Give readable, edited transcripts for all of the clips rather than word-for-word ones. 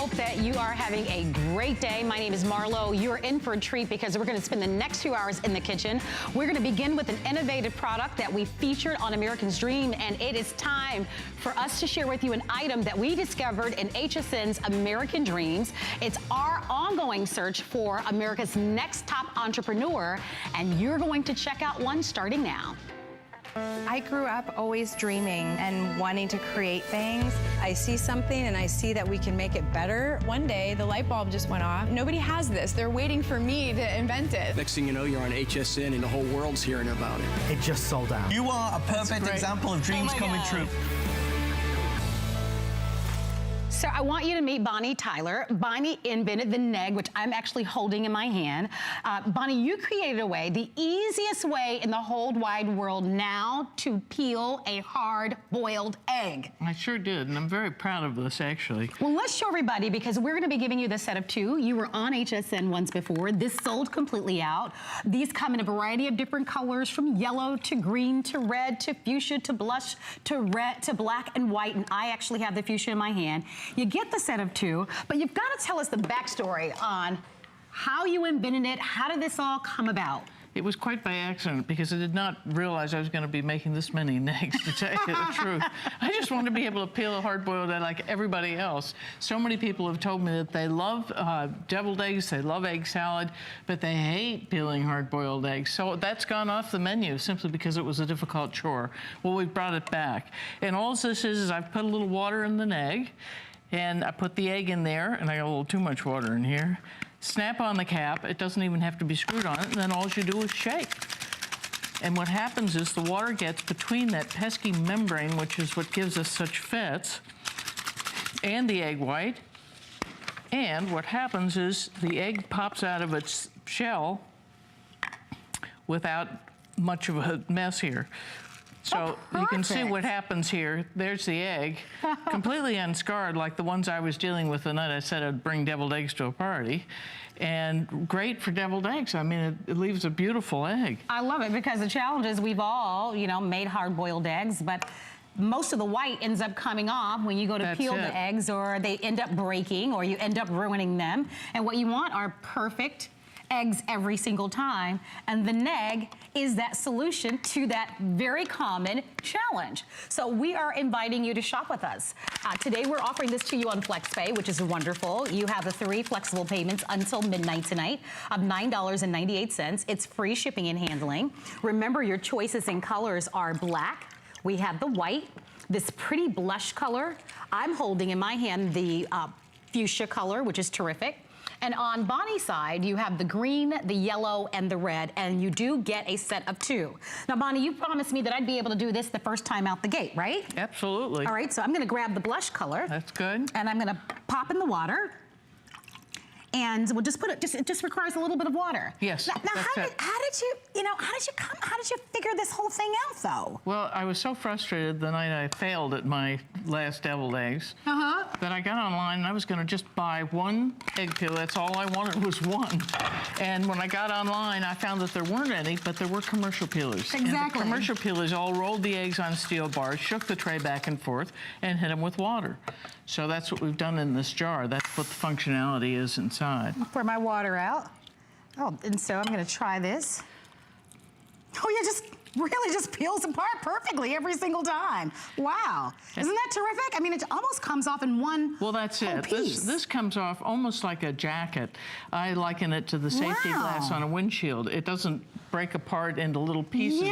hope that you are having a great day. My name is Marlo. You're in for a treat because we're going to spend the next few hours in the kitchen. We're going to begin with an innovative product that we featured on American's Dream, and it is time for us to share with you an item that we discovered in HSN's American Dreams. It's our ongoing search for America's next top entrepreneur, and you're going to check out one starting now. I grew up always dreaming and wanting to create things. I see something and I see that we can make it better. One day, the light bulb just went off. Nobody has this. They're waiting for me to invent it. Next thing you know, you're on HSN and the whole world's hearing about it. It just sold out. You are a perfect example of dreams coming true. So I want you to meet Bonnie Tyler. Bonnie invented the neg, which I'm actually holding in my hand. Bonnie, you created a way, the easiest way in the whole wide world now to peel a hard-boiled egg. I sure did, and I'm very proud of this, actually. Well, let's show everybody, because we're gonna be giving you the set of two. You were on HSN once before. This sold completely out. These come in a variety of different colors, from yellow to green to red to fuchsia to blush to red to black and white, and I actually have the fuchsia in my hand. You get the set of two, but you've got to tell us the backstory on how you invented it. How did this all come about? It was quite by accident, because I did not realize I was going to be making this many eggs, to tell you the truth. I just wanted to be able to peel a hard-boiled egg like everybody else. So many people have told me that they love deviled eggs, they love egg salad, but they hate peeling hard-boiled eggs. So that's gone off the menu simply because it was a difficult chore. Well, we've brought it back. And all this is I've put a little water in the egg, and I put the egg in there, and I got a little too much water in here. Snap on the cap. It doesn't even have to be screwed on it, and then all you do is shake. And what happens is the water gets between that pesky membrane, which is what gives us such fits, and the egg white. And what happens is the egg pops out of its shell without much of a mess here. So you can see what happens here. There's the egg, completely unscarred, like the ones I was dealing with the night I said I'd bring deviled eggs to a party. And great for deviled eggs. I mean, it leaves a beautiful egg. I love it, because the challenge is we've all, you know, made hard-boiled eggs, but most of the white ends up coming off when you go to peel the eggs, or they end up breaking, or you end up ruining them. And what you want are perfect eggs every single time, and the neg is that solution to that very common challenge. So we are inviting you to shop with us. Today we're offering this to you on FlexPay, which is wonderful. You have the 3 flexible payments until midnight tonight of $9.98. It's free shipping and handling. Remember, your choices in colors are black. We have the white, this pretty blush color. I'm holding in my hand the fuchsia color, which is terrific. And on Bonnie's side, you have the green, the yellow, and the red, and you do get a set of 2. Now, Bonnie, you promised me that I'd be able to do this the first time out the gate, right? Absolutely. All right, so I'm gonna grab the blush color. That's good. And I'm gonna pop in the water. And we'll just put it, it just requires a little bit of water. Yes. Now how did you figure this whole thing out, though? Well, I was so frustrated the night I failed at my last deviled eggs that I got online and I was going to just buy 1 egg peel. That's all I wanted was 1. And when I got online, I found that there weren't any, but there were commercial peelers. Exactly. And the commercial peelers all rolled the eggs on steel bars, shook the tray back and forth, and hit them with water. So that's what we've done in this jar. That's what the functionality is inside. Pour my water out. Oh, and so I'm gonna try this. Oh yeah, just really just peels apart perfectly every single time. Wow, isn't that terrific? I mean, it almost comes off in one Well, that's it. This comes off almost like a jacket. I liken it to the safety glass on a windshield. It doesn't break apart into little pieces,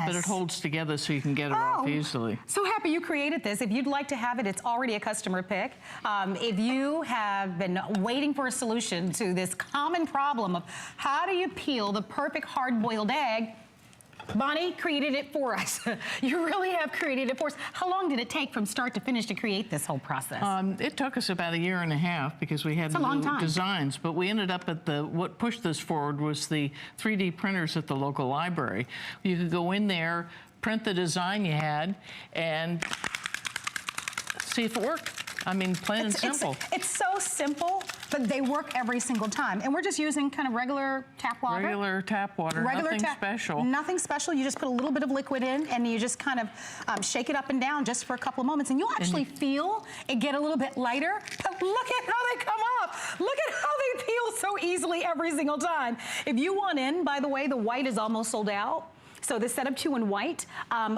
but it holds together so you can get it off easily. So happy you created this. If you'd like to have it, it's already a customer pick. If you have been waiting for a solution to this common problem of how do you peel the perfect hard-boiled egg, Bonnie created it for us. You really have created it for us. How long did it take from start to finish to create this whole process? It took us about 1.5 years because we had to do designs, but we ended up at what pushed this forward was the 3D printers at the local library. You could go in there, print the design you had, and see if it worked. I mean, plain and simple. It's so simple, but they work every single time. And we're just using kind of regular tap water. Regular tap water, nothing special. Nothing special. You just put a little bit of liquid in and you just kind of shake it up and down just for a couple of moments. And you'll actually feel it get a little bit lighter. But look at how they come up. Look at how they peel so easily every single time. If you want in, by the way, the white is almost sold out. So the setup 2 in white.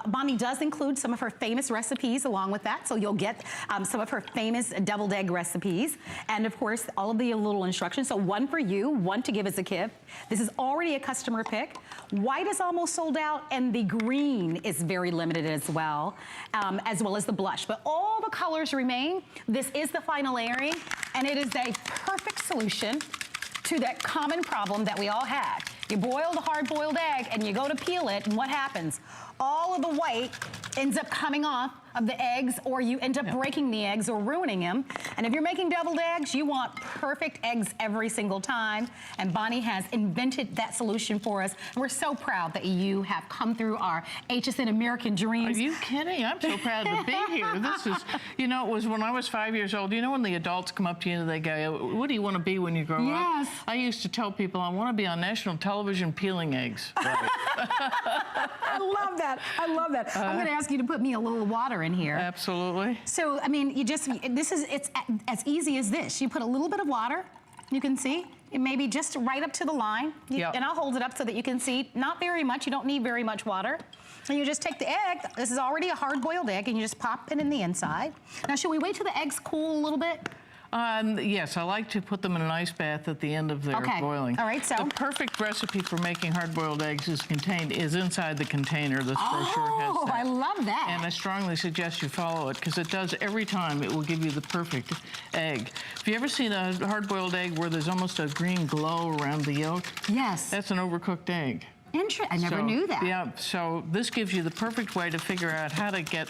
Bonnie does include some of her famous recipes along with that. So you'll get some of her famous deviled egg recipes. And of course, all of the little instructions. So one for you, one to give as a gift. This is already a customer pick. White is almost sold out and the green is very limited as well as the blush. But all the colors remain. This is the final airing and it is a perfect solution to that common problem that we all had. You boil the hard-boiled egg and you go to peel it, and what happens? All of the white ends up coming off of the eggs, or you end up breaking the eggs or ruining them. And if you're making deviled eggs, you want perfect eggs every single time. And Bonnie has invented that solution for us. And we're so proud that you have come through our HSN American Dreams. Are you kidding? I'm so proud to be here. This is, you know, it was when I was 5 years old. You know when the adults come up to you and they go, what do you want to be when you grow up? Yes. I used to tell people I want to be on national television peeling eggs. Right. I love that. I love that. I'm going to ask you to put me a little water in here. Absolutely. So, I mean, it's as easy as this. You put a little bit of water, you can see, it may be just right up to the line. And I'll hold it up so that you can see, not very much, you don't need very much water. And you just take the egg, this is already a hard-boiled egg, and you just pop it in the inside. Now, should we wait till the eggs cool a little bit? Yes, I like to put them in an ice bath at the end of their boiling. All right, so the perfect recipe for making hard-boiled eggs is inside the container. This brochure has that. I love that. And I strongly suggest you follow it because it does every time. It will give you the perfect egg. Have you ever seen a hard-boiled egg where there's almost a green glow around the yolk? Yes. That's an overcooked egg. I never knew that. Yeah, so this gives you the perfect way to figure out how to get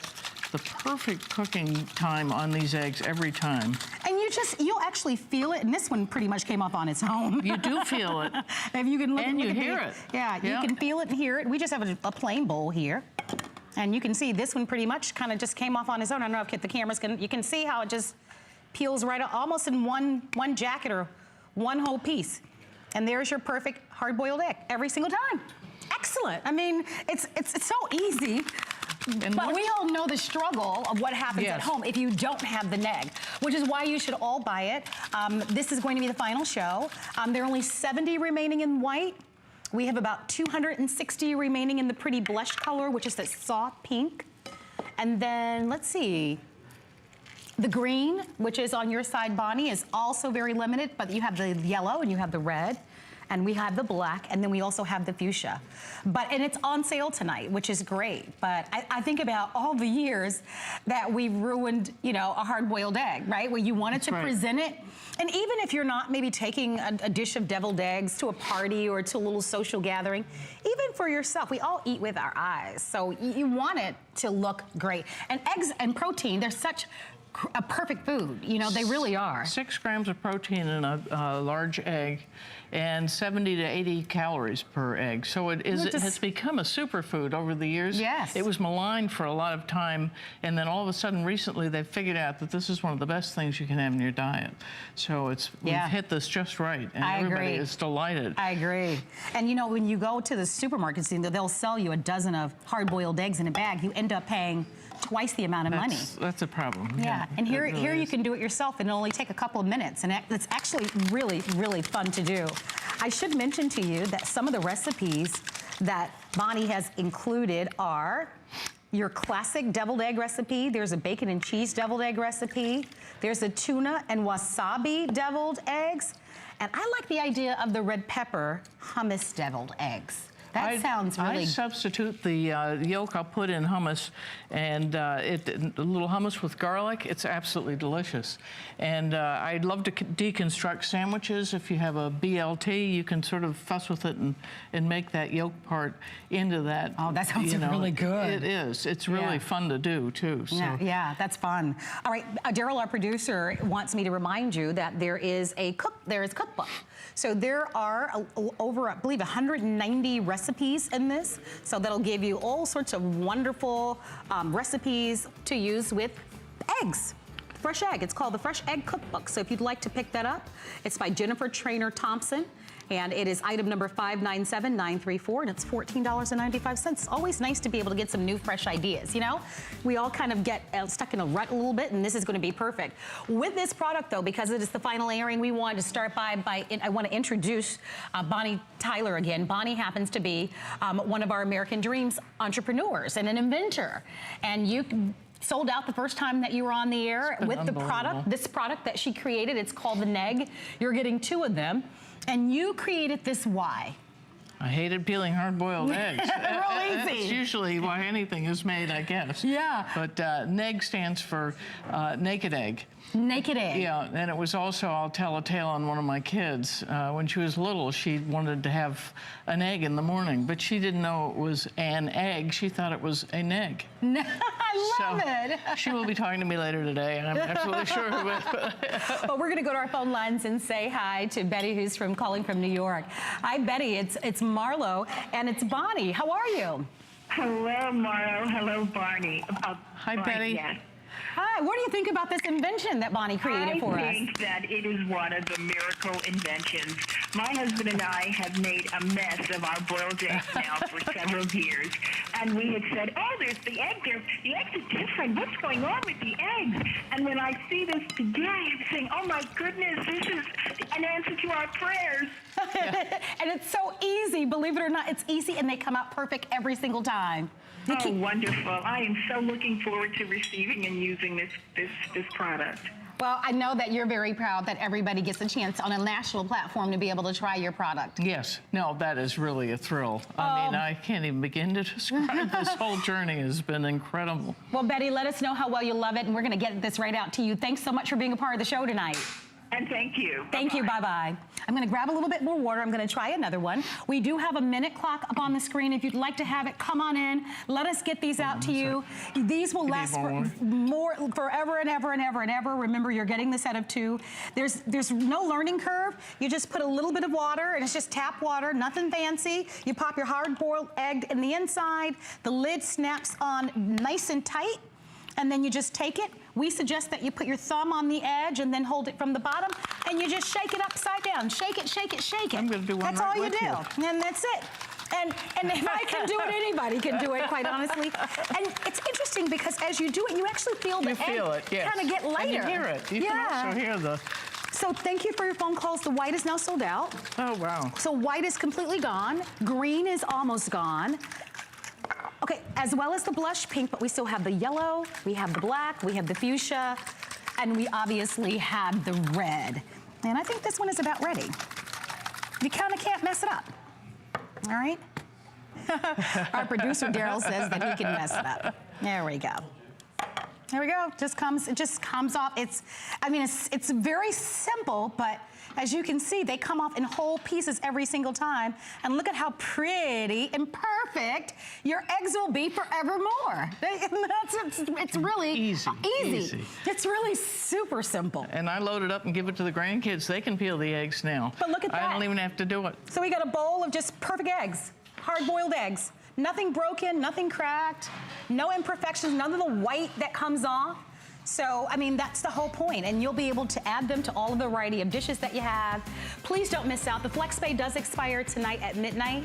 the perfect cooking time on these eggs every time. And you'll actually feel it, and this one pretty much came up on its own. You do feel it. If you can look, and look you at hear it. Yeah, you can feel it and hear it. We just have a plain bowl here. And you can see this one pretty much kind of just came off on its own. I don't know if the cameras you can see how it just peels right up, almost in one jacket or one whole piece. And there's your perfect hard-boiled egg every single time. Excellent. I mean, it's so easy. But we all know the struggle of what happens at home if you don't have the neg, which is why you should all buy it. This is going to be the final show. There are only 70 remaining in white. We have about 260 remaining in the pretty blush color, which is the soft pink. And then, let's see, the green, which is on your side, Bonnie, is also very limited, but you have the yellow and you have the red. And we have the black, and then we also have the fuchsia. And it's on sale tonight, which is great. But I think about all the years that we've ruined, you know, a hard-boiled egg, right? Where you wanted to present it. And even if you're not maybe taking a dish of deviled eggs to a party or to a little social gathering, even for yourself, we all eat with our eyes. So you want it to look great. And eggs and protein, they're such a perfect food. You know, they really are. 6 grams of protein in a large egg and 70 to 80 calories per egg. So it has become a superfood over the years. Yes. It was maligned for a lot of time, and then all of a sudden recently they've figured out that this is one of the best things you can have in your diet. So we've hit this just right, and everybody is delighted. I agree. And you know, when you go to the supermarket, they'll sell you a dozen of hard-boiled eggs in a bag. You end up paying twice the amount of money. That's a problem. Yeah, and here you can do it yourself, and it'll only take a couple of minutes, and it's actually really, really fun to do. I should mention to you that some of the recipes that Bonnie has included are your classic deviled egg recipe. There's a bacon and cheese deviled egg recipe. There's a tuna and wasabi deviled eggs. And I like the idea of the red pepper hummus deviled eggs. That sounds really... I substitute the yolk I'll put in hummus, and a little hummus with garlic. It's absolutely delicious. And I'd love to deconstruct sandwiches. If you have a BLT, you can sort of fuss with it and make that yolk part into that. Oh, that sounds really good. It is. It's really fun to do, too. So. Yeah, that's fun. All right, Daryl, our producer, wants me to remind you that there is cookbook. So there are over, I believe, 190 recipes in this. So that'll give you all sorts of wonderful recipes to use with eggs. fresh egg. It's called the Fresh Egg Cookbook. So if you'd like to pick that up, it's by Jennifer Trainer Thompson. And it is item number 597934, and it's $14.95. It's always nice to be able to get some new, fresh ideas, you know? We all kind of get stuck in a rut a little bit, and this is gonna be perfect. With this product, though, because it is the final airing, we wanted to start I want to introduce Bonnie Tyler again. Bonnie happens to be one of our American Dreams entrepreneurs and an inventor. And you sold out the first time that you were on the air with the product, this product that she created. It's called the Neg. You're getting 2 of them. And you created this why? I hated peeling hard-boiled eggs. Real easy. That's usually why anything is made, I guess. Yeah. But NEG stands for naked egg. Naked egg. Yeah, and it was also, I'll tell a tale on one of my kids. When she was little, she wanted to have an egg in the morning, but she didn't know it was an egg. She thought it was a neg. I love it. She will be talking to me later today, and I'm absolutely sure of it. Well, we're going to go to our phone lines and say hi to Betty, who's calling from New York. Hi, Betty. It's Marlo, and it's Bonnie. How are you? Hello, Marlo. Hello, Barney. Hi, Betty. Yes. Hi. What do you think about this invention that Bonnie created for us? I think that it is one of the miracle inventions. My husband and I have made a mess of our boiled eggs now for several years. And we had said, oh, there's the egg there. The eggs are different. What's going on with the eggs? And when I see this today, I'm saying, oh, my goodness, this is an answer to our prayers. And it's so easy. Believe it or not, it's easy, and they come out perfect every single time. Oh, wonderful. I am so looking forward to receiving and using this product. Well, I know that you're very proud that everybody gets a chance on a national platform to be able to try your product. Yes. No, that is really a thrill. I mean, I can't even begin to describe. This whole journey has been incredible. Well, Betty, let us know how well you love it, and we're going to get this right out to you. Thanks so much for being a part of the show tonight. And thank you. Thank you. Bye-bye. I'm going to grab a little bit more water. I'm going to try another one. We do have a minute clock up on the screen. If you'd like to have it, come on in. Let us get these out to you. These will last forever and ever and ever and ever. Remember, you're getting the set of 2. There's no learning curve. You just put a little bit of water, and it's just tap water, nothing fancy. You pop your hard-boiled egg in the inside. The lid snaps on nice and tight, and then you just take it. We suggest that you put your thumb on the edge and then hold it from the bottom, and you just shake it upside down. Shake it, shake it, shake it. I'm going to do one That's right all you with do, and that's it. And if I can do it, anybody can do it, quite honestly. And it's interesting because as you do it, you actually feel the egg kind of get lighter. And you hear it. You can also hear the... So thank you for your phone calls. The white is now sold out. Oh, wow. So white is completely gone. Green is almost gone. Okay, as well as the blush pink, but we still have the yellow, we have the black, we have the fuchsia, and we obviously have the red. And I think this one is about ready. You kind of can't mess it up. All right? Our producer, Daryl, says that he can mess it up. There we go. There we go. It just comes off. It's very simple, but as you can see, they come off in whole pieces every single time. And look at how pretty and perfect your eggs will be forevermore. It's really easy. It's really super simple. And I load it up and give it to the grandkids. They can peel the eggs now. But look at that. I don't even have to do it. So we got a bowl of just perfect eggs, hard-boiled eggs. Nothing broken, nothing cracked, no imperfections, none of the white that comes off. So, I mean, that's the whole point, and you'll be able to add them to all of the variety of dishes that you have. Please don't miss out. The FlexPay does expire tonight at midnight,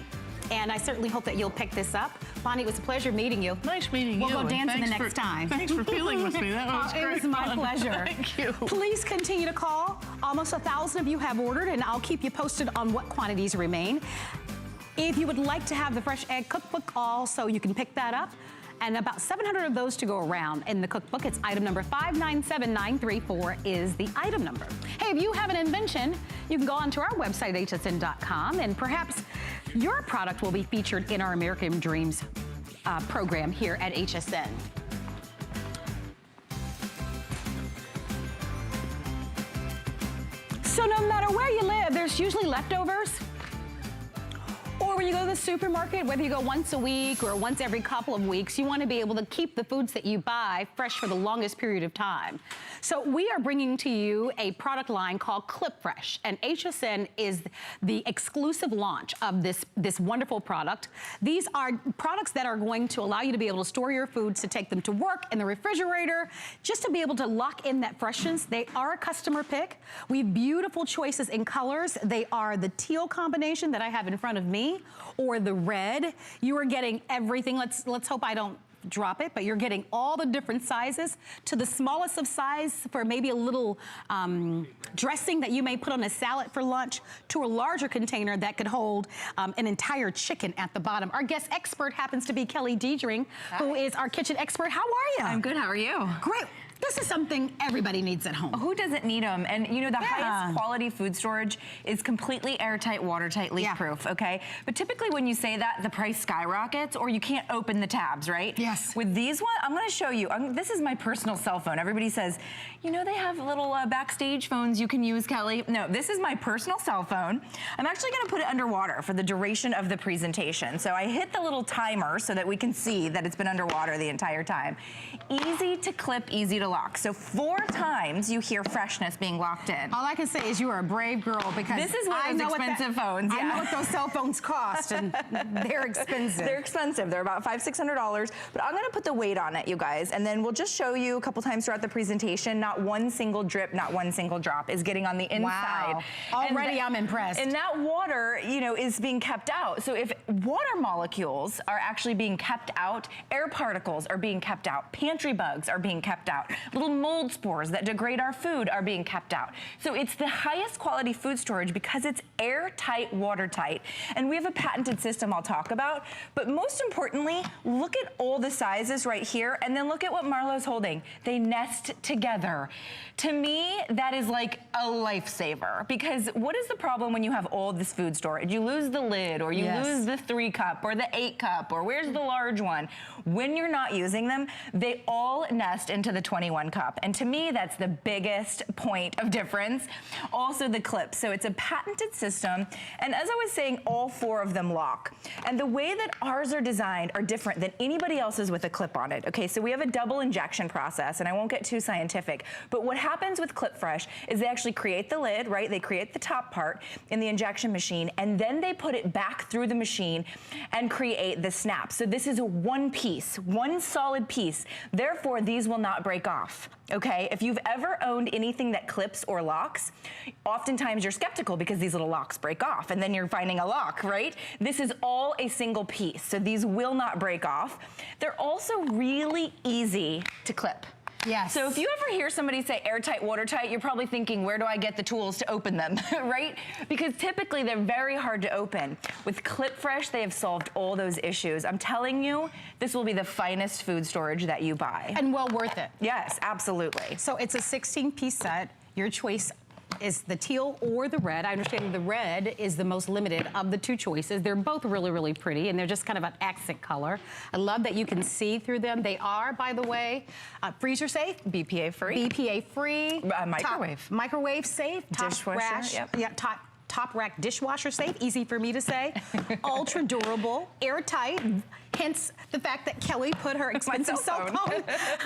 and I certainly hope that you'll pick this up. Bonnie, it was a pleasure meeting you. Nice meeting you. We'll go dancing the next time. Thanks for peeling with me. That was great. It was my pleasure. Thank you. Please continue to call. Almost 1,000 of you have ordered, and I'll keep you posted on what quantities remain. If you would like to have the Fresh Egg Cookbook also, you can pick that up. And about 700 of those to go around in the cookbook. It's item number 597934 is the item number. Hey, if you have an invention, you can go onto our website, hsn.com, and perhaps your product will be featured in our American Dreams program here at HSN. So no matter where you live, there's usually leftovers. Or know, when you go to the supermarket, whether you go once a week or once every couple of weeks, you want to be able to keep the foods that you buy fresh for the longest period of time. So we are bringing to you a product line called Clip Fresh, and HSN is the exclusive launch of this wonderful product. These are products that are going to allow you to be able to store your foods, to take them to work in the refrigerator, just to be able to lock in that freshness. They are a customer pick. We have beautiful choices in colors. They are the teal combination that I have in front of me, or the red. You are getting everything. Let's hope I don't drop it, but you're getting all the different sizes, to the smallest of size for maybe a little dressing that you may put on a salad for lunch, to a larger container that could hold an entire chicken at the bottom. Our guest expert happens to be Kelly Diedring, who is our kitchen expert. How are you? I'm good, how are you? Great. This is something everybody needs at home. Who doesn't need them? And you know, the highest quality food storage is completely airtight, watertight, leak-proof, okay? But typically when you say that, the price skyrockets, or you can't open the tabs, right? Yes. With these ones, I'm gonna show you. This is my personal cell phone. Everybody says, you know, they have little backstage phones you can use, Kelly. No, this is my personal cell phone. I'm actually gonna put it underwater for the duration of the presentation. So I hit the little timer so that we can see that it's been underwater the entire time. Easy to clip, easy to lock. So 4 times you hear freshness being locked in. All I can say is you are a brave girl, because this is one of those expensive phones. I know what those cell phones cost, and they're expensive. They're expensive. They're about $500–600. But I'm gonna put the weight on it, you guys, and then we'll just show you a couple times throughout the presentation. Not one single drip, not one single drop is getting on the inside. Wow. Already I'm impressed. And that water, you know, is being kept out. So if water molecules are actually being kept out, air particles are being kept out, pantry bugs are being kept out, little mold spores that degrade our food are being kept out. So it's the highest quality food storage because it's airtight, watertight. And we have a patented system I'll talk about. But most importantly, look at all the sizes right here, and then look at what Marlo's holding. They nest together. To me, that is like a lifesaver, because what is the problem when you have all this food storage? You lose the lid, or you lose the 3-cup or the 8-cup, or where's the large one? When you're not using them, they all nest into the 21-cup. And to me, that's the biggest point of difference. Also the clips. So it's a patented system. And as I was saying, all 4 of them lock. And the way that ours are designed are different than anybody else's with a clip on it. Okay, so we have a double injection process, and I won't get too scientific, but what happens with Clip Fresh is they actually create the lid, right? They create the top part in the injection machine, and then they put it back through the machine and create the snap. So this is a one piece, one solid piece. Therefore, these will not break off. Okay, if you've ever owned anything that clips or locks, oftentimes you're skeptical because these little locks break off, and then you're finding a lock, right? This is all a single piece, so these will not break off. They're also really easy to clip. Yes. So if you ever hear somebody say airtight, watertight, you're probably thinking, where do I get the tools to open them, right? Because typically they're very hard to open. With Clip Fresh, they have solved all those issues. I'm telling you, this will be the finest food storage that you buy. And well worth it. Yes, absolutely. So it's a 16-piece set. Your choice is the teal or the red. I understand the red is the most limited of the 2 choices. They're both really, really pretty, and they're just kind of an accent color. I love that you can see through them. They are, by the way, freezer safe. BPA free. BPA free. Microwave. Microwave safe. Dishwasher, Top rack dishwasher safe, easy for me to say. Ultra durable, airtight, hence the fact that Kelly put her expensive cell phone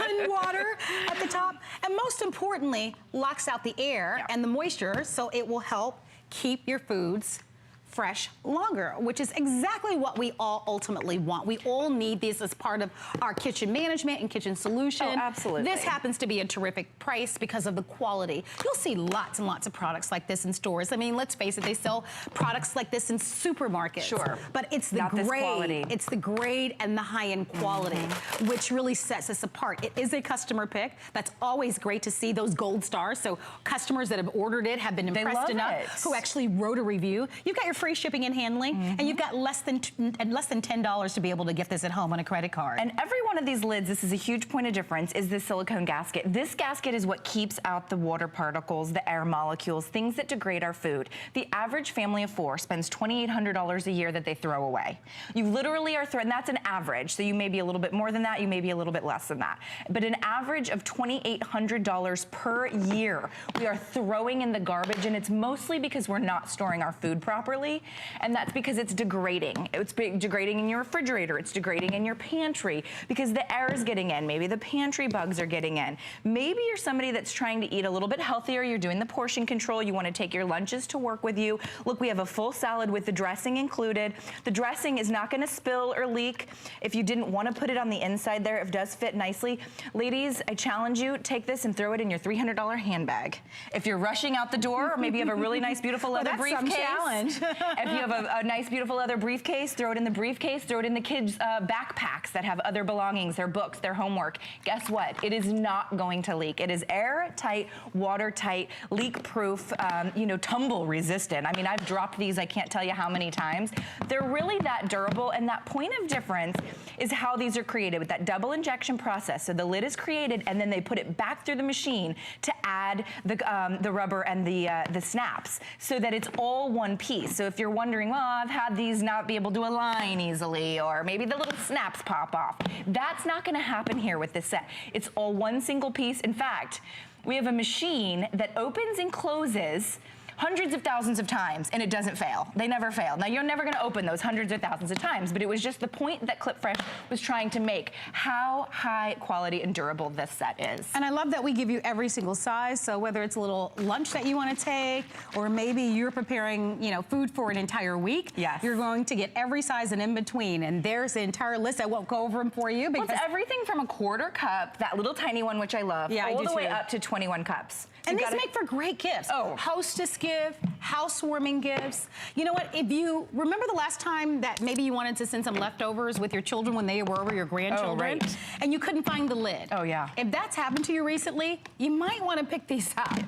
in water at the top. And most importantly, locks out the air and the moisture, so it will help keep your foods fresh longer, which is exactly what we all ultimately want. We all need this as part of our kitchen management and kitchen solution. Oh, absolutely. This happens to be a terrific price because of the quality. You'll see lots and lots of products like this in stores. I mean, let's face it, they sell products like this in supermarkets. Sure. But it's the grade. It's the grade and the high-end quality, which really sets us apart. It is a customer pick. That's always great to see those gold stars. So customers that have ordered it have been impressed enough who actually wrote a review. You've got your free shipping and handling, and you've got less than $10 to be able to get this at home on a credit card. And every one of these lids, this is a huge point of difference, is the silicone gasket. This gasket is what keeps out the water particles, the air molecules, things that degrade our food. The average family of 4 spends $2,800 a year that they throw away. You literally are throwing, and that's an average, so you may be a little bit more than that, you may be a little bit less than that. But an average of $2,800 per year we are throwing in the garbage, and it's mostly because we're not storing our food properly. properly, and that's because it's degrading. It's degrading in your refrigerator, it's degrading in your pantry, because the air is getting in, maybe the pantry bugs are getting in. Maybe you're somebody that's trying to eat a little bit healthier, you're doing the portion control, you want to take your lunches to work with you. Look, we have a full salad with the dressing included. The dressing is not going to spill or leak. If you didn't want to put it on the inside there, it does fit nicely. Ladies, I challenge you, take this and throw it in your $300 handbag. If you're rushing out the door, or maybe you have a really nice, beautiful leather briefcase. Challenge. If you have a nice, beautiful leather briefcase, throw it in the briefcase, throw it in the kids' backpacks that have other belongings, their books, their homework. Guess what? It is not going to leak. It is airtight, watertight, leak-proof, you know, tumble resistant. I mean, I've dropped these, I can't tell you how many times. They're really that durable, and that point of difference is how these are created with that double injection process. So the lid is created, and then they put it back through the machine to add the rubber and the snaps, so that it's all one piece. So if you're wondering, well, I've had these not be able to align easily, or maybe the little snaps pop off, that's not going to happen here with this set. It's all one single piece. In fact, we have a machine that opens and closes hundreds of thousands of times, and it doesn't fail. They never fail. Now, you're never gonna open those hundreds of thousands of times, but it was just the point that Clip Fresh was trying to make, how high quality and durable this set is. And I love that we give you every single size, so whether it's a little lunch that you wanna take, or maybe you're preparing, you know, food for an entire week, yes, you're going to get every size and in between, and there's the entire list. I won't go over them for you, because well, it's everything from a quarter cup, that little tiny one, which I love, yeah, all the way up to 21 cups. And these make for great gifts. Oh. Hostess gift, housewarming gifts. You know what, if you remember the last time that maybe you wanted to send some leftovers with your children when they were over, your grandchildren, right, and you couldn't find the lid. Oh, yeah. If that's happened to you recently, you might want to pick these up.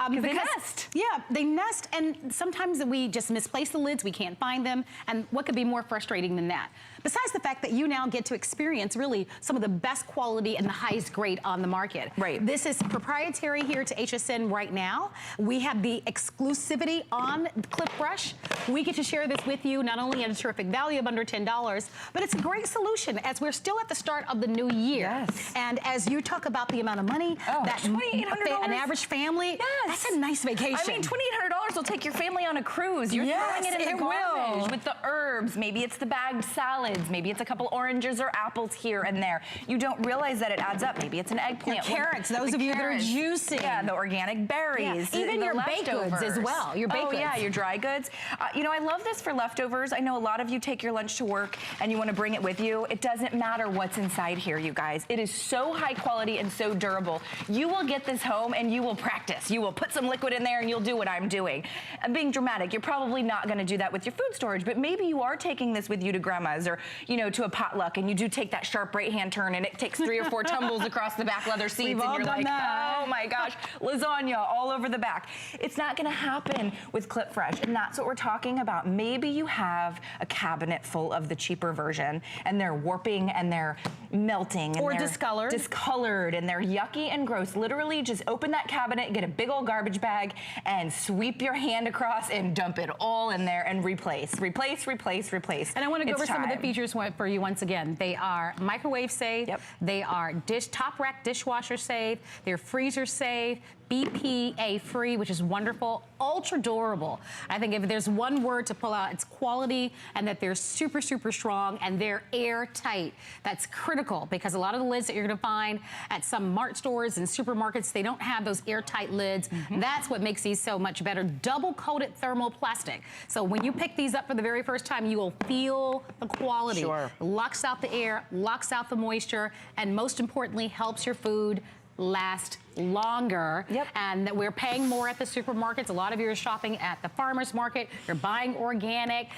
Because they nest. Yeah, they nest, and sometimes we just misplace the lids, we can't find them, and what could be more frustrating than that? Besides the fact that you now get to experience really some of the best quality and the highest grade on the market. Right. This is proprietary here to HSN right now. We have the exclusivity on Clip Fresh. We get to share this with you, not only at a terrific value of under $10, but it's a great solution as we're still at the start of the new year. Yes. And as you talk about the amount of money that $2,800, an average family, that's a nice vacation. I mean, $2,800 will take your family on a cruise. You're throwing it in the garbage with the herbs. Maybe it's the bagged salads. Maybe it's a couple oranges or apples here and there. You don't realize that it adds up. Maybe it's an eggplant. Your carrots, those of you that are juicing. Yeah, the organic berries. Yeah. Even your baked goods as well. Your baked goods. Yeah, your dry goods. You know, I love this for leftovers. I know a lot of you take your lunch to work and you want to bring it with you. It doesn't matter what's inside here, you guys. It is so high quality and so durable. You will get this home and you will practice. You will put some liquid in there and you'll do what I'm doing. I'm being dramatic. You're probably not going to do that with your food storage, but maybe you are taking this with you to grandma's, or, you know, to a potluck, and you do take that sharp right-hand turn and it takes 3 or 4 tumbles across the back leather seats, and you're like, oh my gosh, lasagna all over the back. It's not going to happen with Clip Fresh, and that's what we're talking about. Maybe you have a cabinet full of the cheaper version, and they're warping and they're melting, and or they're discolored, and they're yucky and gross. Literally, just open that cabinet, get a big old garbage bag, and sweep your hand across and dump it all in there and replace. And I want to go over some of the features for you once again. They are microwave safe. Yep. They are top rack dishwasher safe. They're freezer safe. BPA free, which is wonderful, ultra durable. I think if there's one word to pull out, it's quality, and that they're super, super strong, and they're airtight. That's critical, because a lot of the lids that you're gonna find at some mart stores and supermarkets, they don't have those airtight lids. That's what makes these so much better. Double coated thermoplastic. So when you pick these up for the very first time, you will feel the quality. Sure. Locks out the air, locks out the moisture, and most importantly, helps your food last longer. Yep. And that we're paying more at the supermarkets. A lot of you are shopping at the farmer's market. You're buying organic,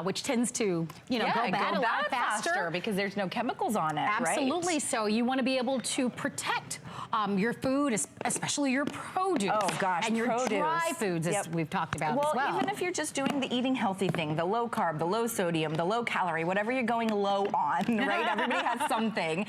which tends to, you know, go bad a lot faster because there's no chemicals on it. Absolutely. Right? So you want to be able to protect your food, especially your produce. Oh gosh, and your produce. dry foods, as we've talked about as well. Even if you're just doing the eating healthy thing, the low carb, the low sodium, the low calorie, whatever you're going low on, right? Everybody has something.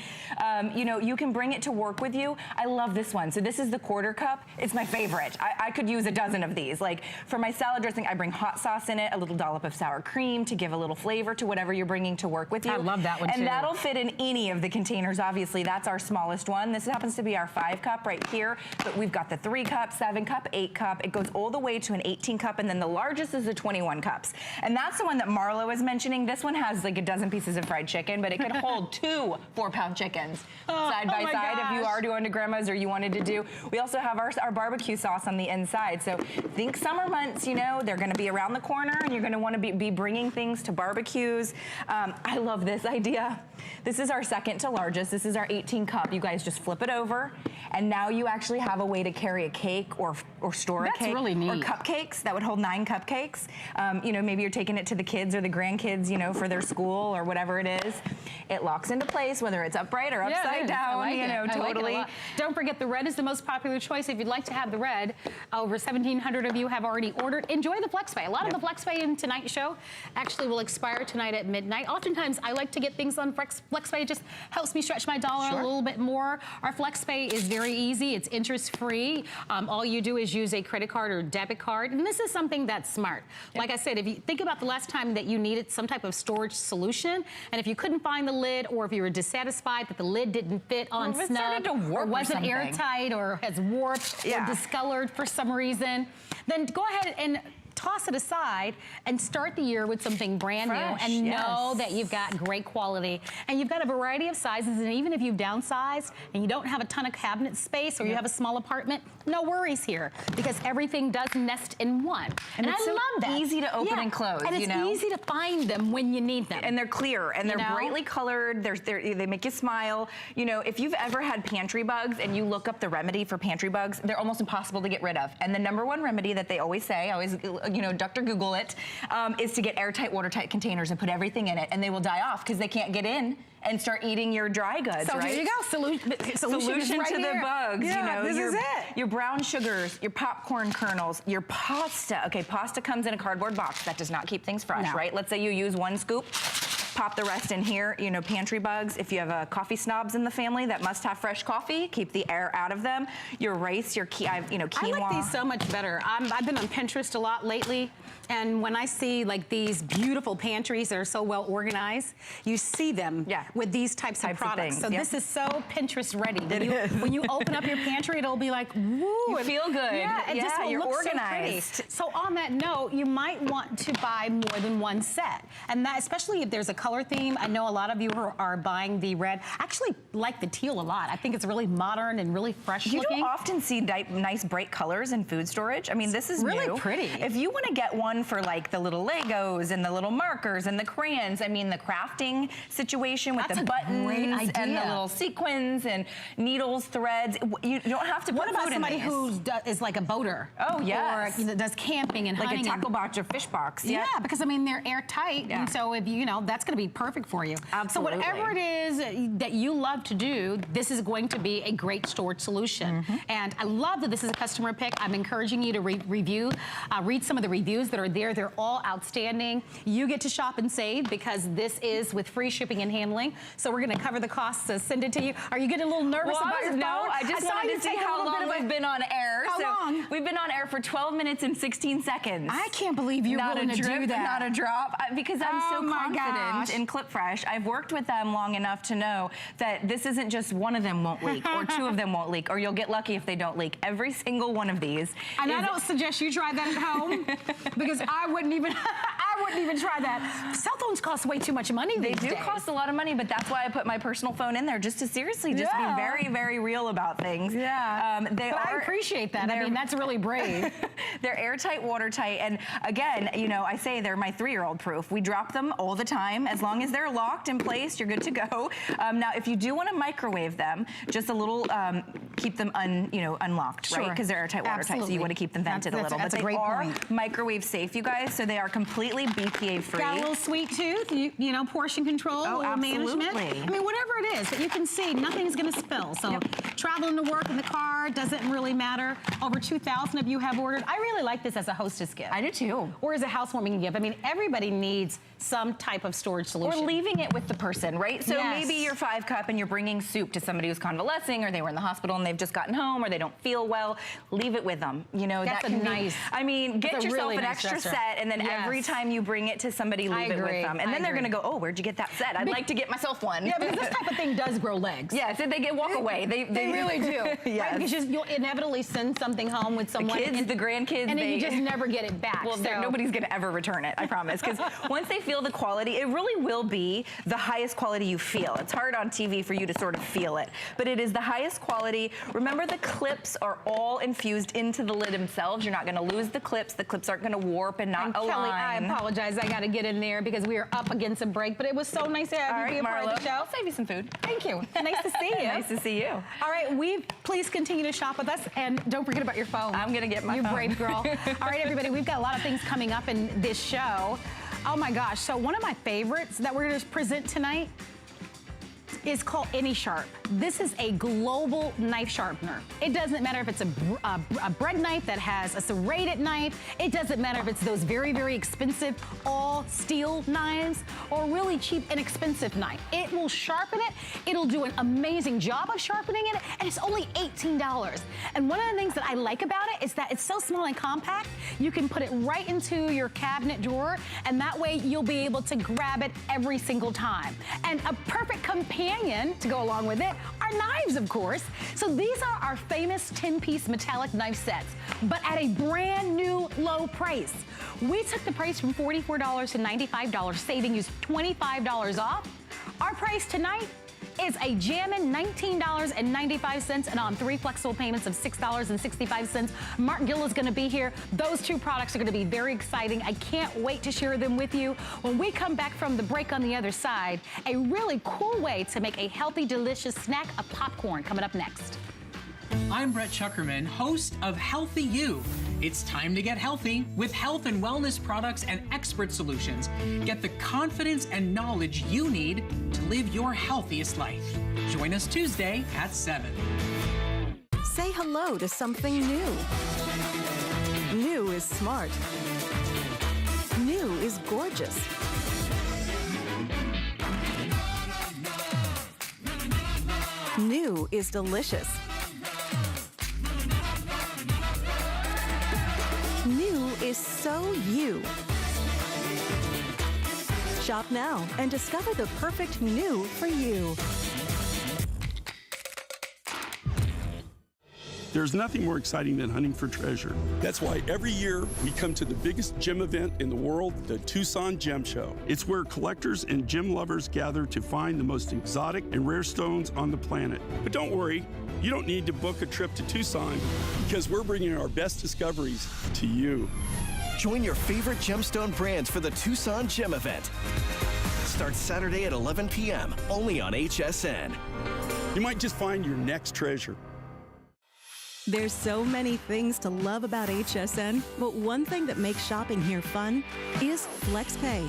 You know, you can bring it to work with you. I love this one. So this is the quarter cup. It's my favorite. I could use a dozen of these. Like for my salad dressing, I bring hot sauce in it, a little dollop of sour cream to give a little flavor to whatever you're bringing to work with you. I love that one too. And that'll fit in any of the containers. Obviously, that's our smallest one. This happens to be our 5 cup right here, but we've got the 3 cup, 7 cup, 8 cup. It goes all the way to an 18 cup, and then the largest is the 21 cups. And that's the one that Marlo was mentioning. This one has like a dozen pieces of fried chicken, but it could hold 2 4-pound chickens side by side if you are doing to grandma's or you wanted to do. We also have our barbecue sauce on the inside. So think summer months, you know, they're gonna be around the corner and you're gonna wanna be bringing things to barbecues. I love this idea. This is our second to largest. This is our 18 cup. You guys just flip it over, and now you actually have a way to carry a cake or store a cake. That's really neat. Or cupcakes that would hold 9 cupcakes. You know, maybe you're taking it to the kids or the grandkids, you know, for their school or whatever it is. It locks into place, whether it's upright or upside down, you know, totally. Like Don't forget, the red is the most popular choice. If you'd like to have the red, over 1,700 of you have already ordered. Enjoy the FlexPay. A lot of the FlexPay in tonight's show actually will expire tonight at midnight. Oftentimes, I like to get things on FlexPay. It just helps me stretch my dollar a little bit more. Our FlexPay is very easy. It's interest-free. All you do is use a credit card or debit card, and this is something that's smart. Like I said, if you think about the last time that you needed some type of storage solution, and if you couldn't find the lid, or if you were dissatisfied that the lid didn't fit on snug, or wasn't airtight, or has warped or discolored for some reason, then go ahead and toss it aside and start the year with something brand new and know that you've got great quality. And you've got a variety of sizes, and even if you've downsized and you don't have a ton of cabinet space or you have a small apartment, no worries here, because everything does nest in one. And I love that. Easy to open and close, and it's easy to find them when you need them. And they're clear, and they're brightly colored. They make you smile. You know, if you've ever had pantry bugs and you look up the remedy for pantry bugs, they're almost impossible to get rid of. And the #1 remedy that they always say, you know, Dr. Google it, is to get airtight, watertight containers and put everything in it, and they will die off because they can't get in and start eating your dry goods, so right? There you go. Solution to the bugs. Yeah, you know, this is it. Your brown sugars, your popcorn kernels, your pasta. Okay, pasta comes in a cardboard box. That does not keep things fresh, right? Let's say you use 1 scoop. Pop the rest in here, you know, pantry bugs. If you have coffee snobs in the family that must have fresh coffee, keep the air out of them. Your rice, your quinoa. I like these so much better. I've been on Pinterest a lot lately, and when I see like these beautiful pantries that are so well organized, you see them with these types of products. So this is so Pinterest ready. When you open up your pantry, it'll be like, woo. You feel good. Yeah, it just will you're look organized. so pretty. So on that note, you might want to buy more than 1 set. And that, especially if there's a color theme. I know a lot of you are buying the red. I actually like the teal a lot. I think it's really modern and really fresh looking. You don't often see nice bright colors in food storage. I mean, this is really new. Pretty. If you want to get one for like the little Legos and the little markers and the crayons, I mean, the crafting situation with the buttons and the little sequins and needles, threads, you don't have to put What about food somebody in who is like a boater? Oh, yes. Or does camping and like hunting. a tackle box or fish box. Yeah, because I mean, they're airtight. And so if you know, that's going to be perfect for you. Absolutely. So whatever it is that you love to do, this is going to be a great storage solution. And I love that this is a customer pick. I'm encouraging you to read some of the reviews that are there. They're all outstanding. You get to shop and save because this is with free shipping and handling. So we're going to cover the costs to send it to you. Are you getting a little nervous about your phone? No, I just wanted to see how long we've been on air. How long? We've been on air for 12 minutes and 16 seconds. I can't believe you're willing to do that. Not a drop, because I'm so confident in Clip Fresh. I've worked with them long enough to know that this isn't just one of them won't leak or 2 of them won't leak, or you'll get lucky if they don't leak. Every single one of these. And I don't suggest you try that at home because I wouldn't even try that. Cell phones cost way too much money these days. They do cost a lot of money, but that's why I put my personal phone in there, just to seriously be very, very real about things. Yeah. I appreciate that. I mean, that's really brave. They're airtight, watertight, and again, you know, I say they're my 3-year-old proof. We drop them all the time. As long as they're locked in place, you're good to go. Now, if you do want to microwave them, just a little, keep them unlocked, right? Because they're airtight, watertight, so you want to keep them vented a little. That's but a great are point. microwave safe, you guys, so they are completely BPA free. Got a little sweet tooth, you know, portion control, management. I mean, whatever it is, but you can see nothing's going to spill. So traveling to work in the car doesn't really matter. Over 2,000 of you have ordered. I really like this as a hostess gift. I do too. Or as a housewarming gift. I mean, everybody needs some type of storage solution. Or leaving it with the person, right? So maybe you're 5-cup and you're bringing soup to somebody who's convalescing, or they were in the hospital and they've just gotten home, or they don't feel well. Leave it with them. You know, that's that can nice. I mean, get yourself really an nice extra set, and then every time you bring it to somebody, leave it with them. And then they're going to go, oh, where'd you get that set? I'd like to get myself one. Yeah, because this type of thing does grow legs. Yes, they walk away. They really do. Yes. Right? Because you'll inevitably send something home with someone. The kids, the grandkids. And then you just never get it back. Well, nobody's going to ever return it, I promise. Because once they feel the quality, it really will be the highest quality you feel. It's hard on TV for you to sort of feel it, but it is the highest quality. Remember, the clips are all infused into the lid themselves. You're not going to lose the clips. The clips aren't going to warp and not align. Kelly, I apologize. I got to get in there because we are up against a break, but it was so nice to have you be a part of the show. I'll save you some food. Thank you. Nice to see you. Nice to see you. All right, please continue to shop with us, and don't forget about your phone. I'm going to get my phone. You brave girl. All right, everybody, we've got a lot of things coming up in this show. Oh my gosh, so one of my favorites that we're going to present tonight is called Anysharp. This is a global knife sharpener. It doesn't matter if it's a bread knife that has a serrated knife. It doesn't matter if it's those very, very expensive all steel knives or really cheap, inexpensive knife. It will sharpen it. It'll do an amazing job of sharpening it, and it's only $18. And one of the things that I like about it is that it's so small and compact, you can put it right into your cabinet drawer, and that way you'll be able to grab it every single time. And a perfect companion to go along with it are knives, of course. So these are our famous 10-piece metallic knife sets, but at a brand new low price. We took the price from $44 to $95, saving you $25 off. Our price tonight is a jammin' $19.95 and on 3 flexible payments of $6.65. Mark Gill is gonna be here. Those 2 products are gonna be very exciting. I can't wait to share them with you. When we come back from the break on the other side, a really cool way to make a healthy, delicious snack of popcorn coming up next. I'm Brett Chuckerman, host of Healthy You. It's time to get healthy with health and wellness products and expert solutions. Get the confidence and knowledge you need to live your healthiest life. Join us Tuesday at 7. Say hello to something new. New is smart. New is gorgeous. New is delicious. New is so you. Shop now and discover the perfect new for you. There's nothing more exciting than hunting for treasure. That's why every year we come to the biggest gem event in the world, the Tucson Gem Show. It's where collectors and gem lovers gather to find the most exotic and rare stones on the planet. But don't worry, you don't need to book a trip to Tucson because we're bringing our best discoveries to you. Join your favorite gemstone brands for the Tucson Gem Event. Starts Saturday at 11 p.m. only on HSN. You might just find your next treasure. There's so many things to love about HSN, but one thing that makes shopping here fun is FlexPay.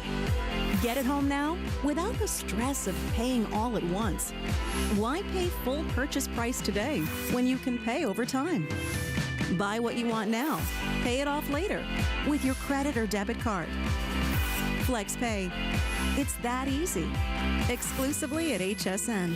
Get it home now without the stress of paying all at once. Why pay full purchase price today when you can pay over time? Buy what you want now, pay it off later with your credit or debit card. FlexPay. It's that easy. Exclusively at HSN.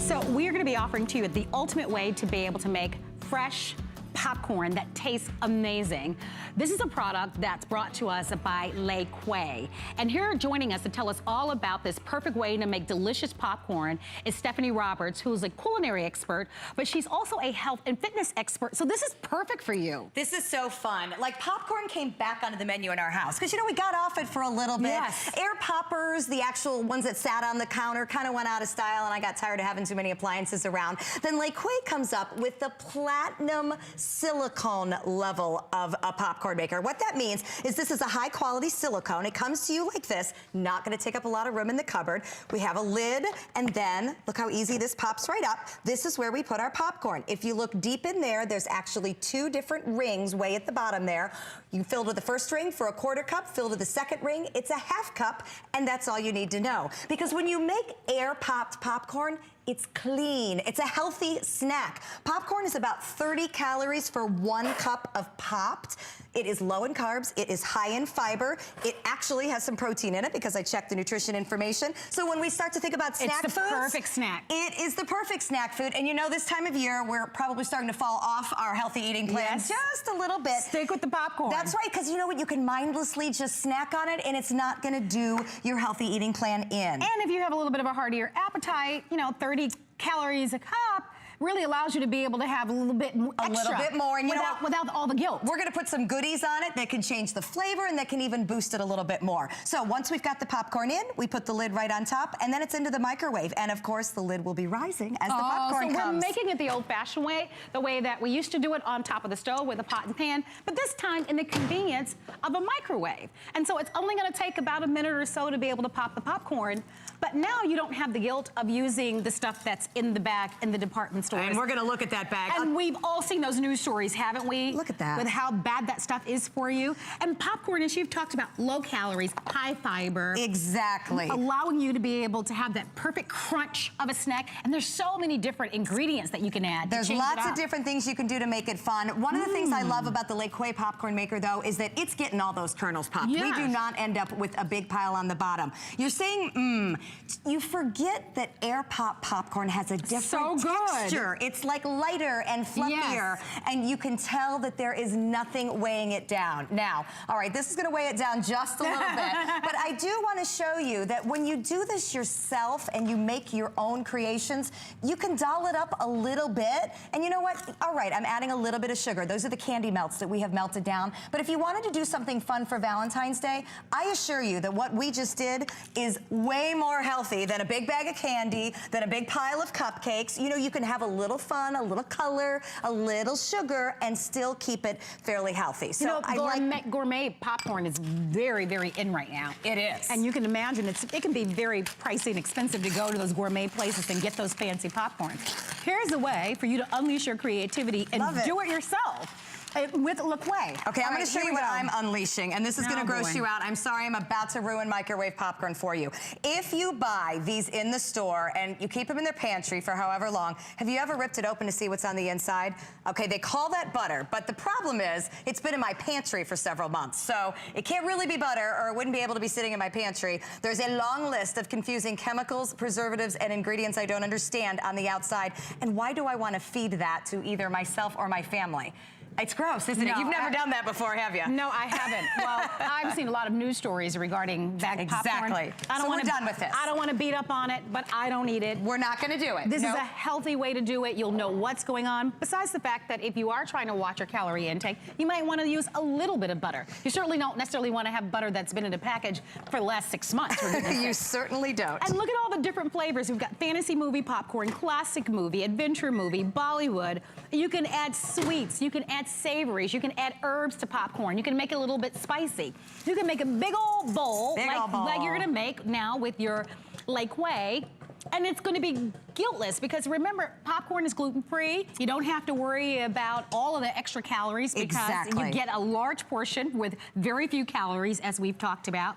So we're going to be offering to you the ultimate way to be able to make fresh popcorn that tastes amazing. This is a product that's brought to us by Le Quay. And here joining us to tell us all about this perfect way to make delicious popcorn is Stephanie Roberts, who's a culinary expert, but she's also a health and fitness expert. So this is perfect for you. This is so fun. Like, popcorn came back onto the menu in our house because, you know, we got off it for a little bit. Yes. Air poppers, the actual ones that sat on the counter, kind of went out of style, and I got tired of having too many appliances around. Then Le Quay comes up with the platinum silicone level of a popcorn maker. What that means is this is a high quality silicone. It comes to you like this, not gonna take up a lot of room in the cupboard. We have a lid, and then look how easy this pops right up. This is where we put our popcorn. If you look deep in there, there's actually 2 different rings way at the bottom there. You fill to the first ring for a 1/4 cup, fill to the second ring, it's a 1/2 cup, and that's all you need to know. Because when you make air popped popcorn, it's clean. It's a healthy snack. Popcorn is about 30 calories for 1 cup of popped. It is low in carbs. It is high in fiber. It actually has some protein in it because I checked the nutrition information. So when we start to think about snack it's the foods, perfect snack. it is the perfect snack food. And you know, this time of year, we're probably starting to fall off our healthy eating plan just a little bit. Stick with the popcorn. That's right, because you know what? You can mindlessly just snack on it, and it's not going to do your healthy eating plan in. And if you have a little bit of a heartier appetite, you know, 30 calories a cup really allows you to be able to have a little bit extra. A little bit more. And you know what? Without all the guilt. We're gonna put some goodies on it that can change the flavor and that can even boost it a little bit more. So once we've got the popcorn in, we put the lid right on top, and then it's into the microwave. And of course, the lid will be rising as the popcorn so comes. we're making it the old-fashioned way, the way that we used to do it on top of the stove with a pot and pan, but this time in the convenience of a microwave. And so it's only gonna take about a minute or so to be able to pop the popcorn, but now you don't have the guilt of using the stuff that's in the back in the department stores. And we're gonna look at that bag. And we've all seen those news stories, haven't we? Look at that. With how bad that stuff is for you. And popcorn, as you've talked about, low calories, high fiber. Exactly. Allowing you to be able to have that perfect crunch of a snack. And there's so many different ingredients that you can add. There's lots of different things you can do to make it fun. One of the things I love about the LeQuay popcorn maker, though, is that it's getting all those kernels popped. Yes. We do not end up with a big pile on the bottom. You're saying, you forget that air pop popcorn has a different texture. It's like lighter and fluffier, and you can tell that there is nothing weighing it down. Now, all right, this is gonna weigh it down just a little bit, but I do wanna show you that when you do this yourself and you make your own creations, you can doll it up a little bit, and you know what? All right, I'm adding a little bit of sugar. Those are the candy melts that we have melted down, but if you wanted to do something fun for Valentine's Day, I assure you that what we just did is way more healthy than a big bag of candy, than a big pile of cupcakes. You know, you can have a little fun, a little color, a little sugar, and still keep it fairly healthy. So you know, gourmet popcorn is very, very in right now. It is. And you can imagine it can be very pricey and expensive to go to those gourmet places and get those fancy popcorns. Here's a way for you to unleash your creativity and do it yourself. With LeQuay. Okay, I'm going to show you what I'm unleashing, and this is going to gross boy. you out. I'm sorry, I'm about to ruin microwave popcorn for you. If you buy these in the store and you keep them in their pantry for however long, have you ever ripped it open to see what's on the inside? Okay, they call that butter, but the problem is it's been in my pantry for several months, so it can't really be butter, or it wouldn't be able to be sitting in my pantry. There's a long list of confusing chemicals, preservatives, and ingredients I don't understand on the outside, and why do I want to feed that to either myself or my family? It's gross, isn't it? You've never done that before, have you? No, I haven't. Well, I've seen a lot of news stories regarding bagged popcorn. Exactly. So we're done with this. I don't want to beat up on it, but I don't eat it. We're not going to do it. This is a healthy way to do it. You'll know what's going on. Besides the fact that if you are trying to watch your calorie intake, you might want to use a little bit of butter. You certainly don't necessarily want to have butter that's been in a package for the last 6 months. You certainly don't. And look at all the different flavors. We've got fantasy movie popcorn, classic movie, adventure movie, Bollywood. You can add sweets. You can add savories. You can add herbs to popcorn. You can make it a little bit spicy. You can make a big old bowl, like you're gonna make now with your LeQuay, and it's gonna be guiltless because remember, popcorn is gluten-free. You don't have to worry about all of the extra calories because you get a large portion with very few calories, as we've talked about.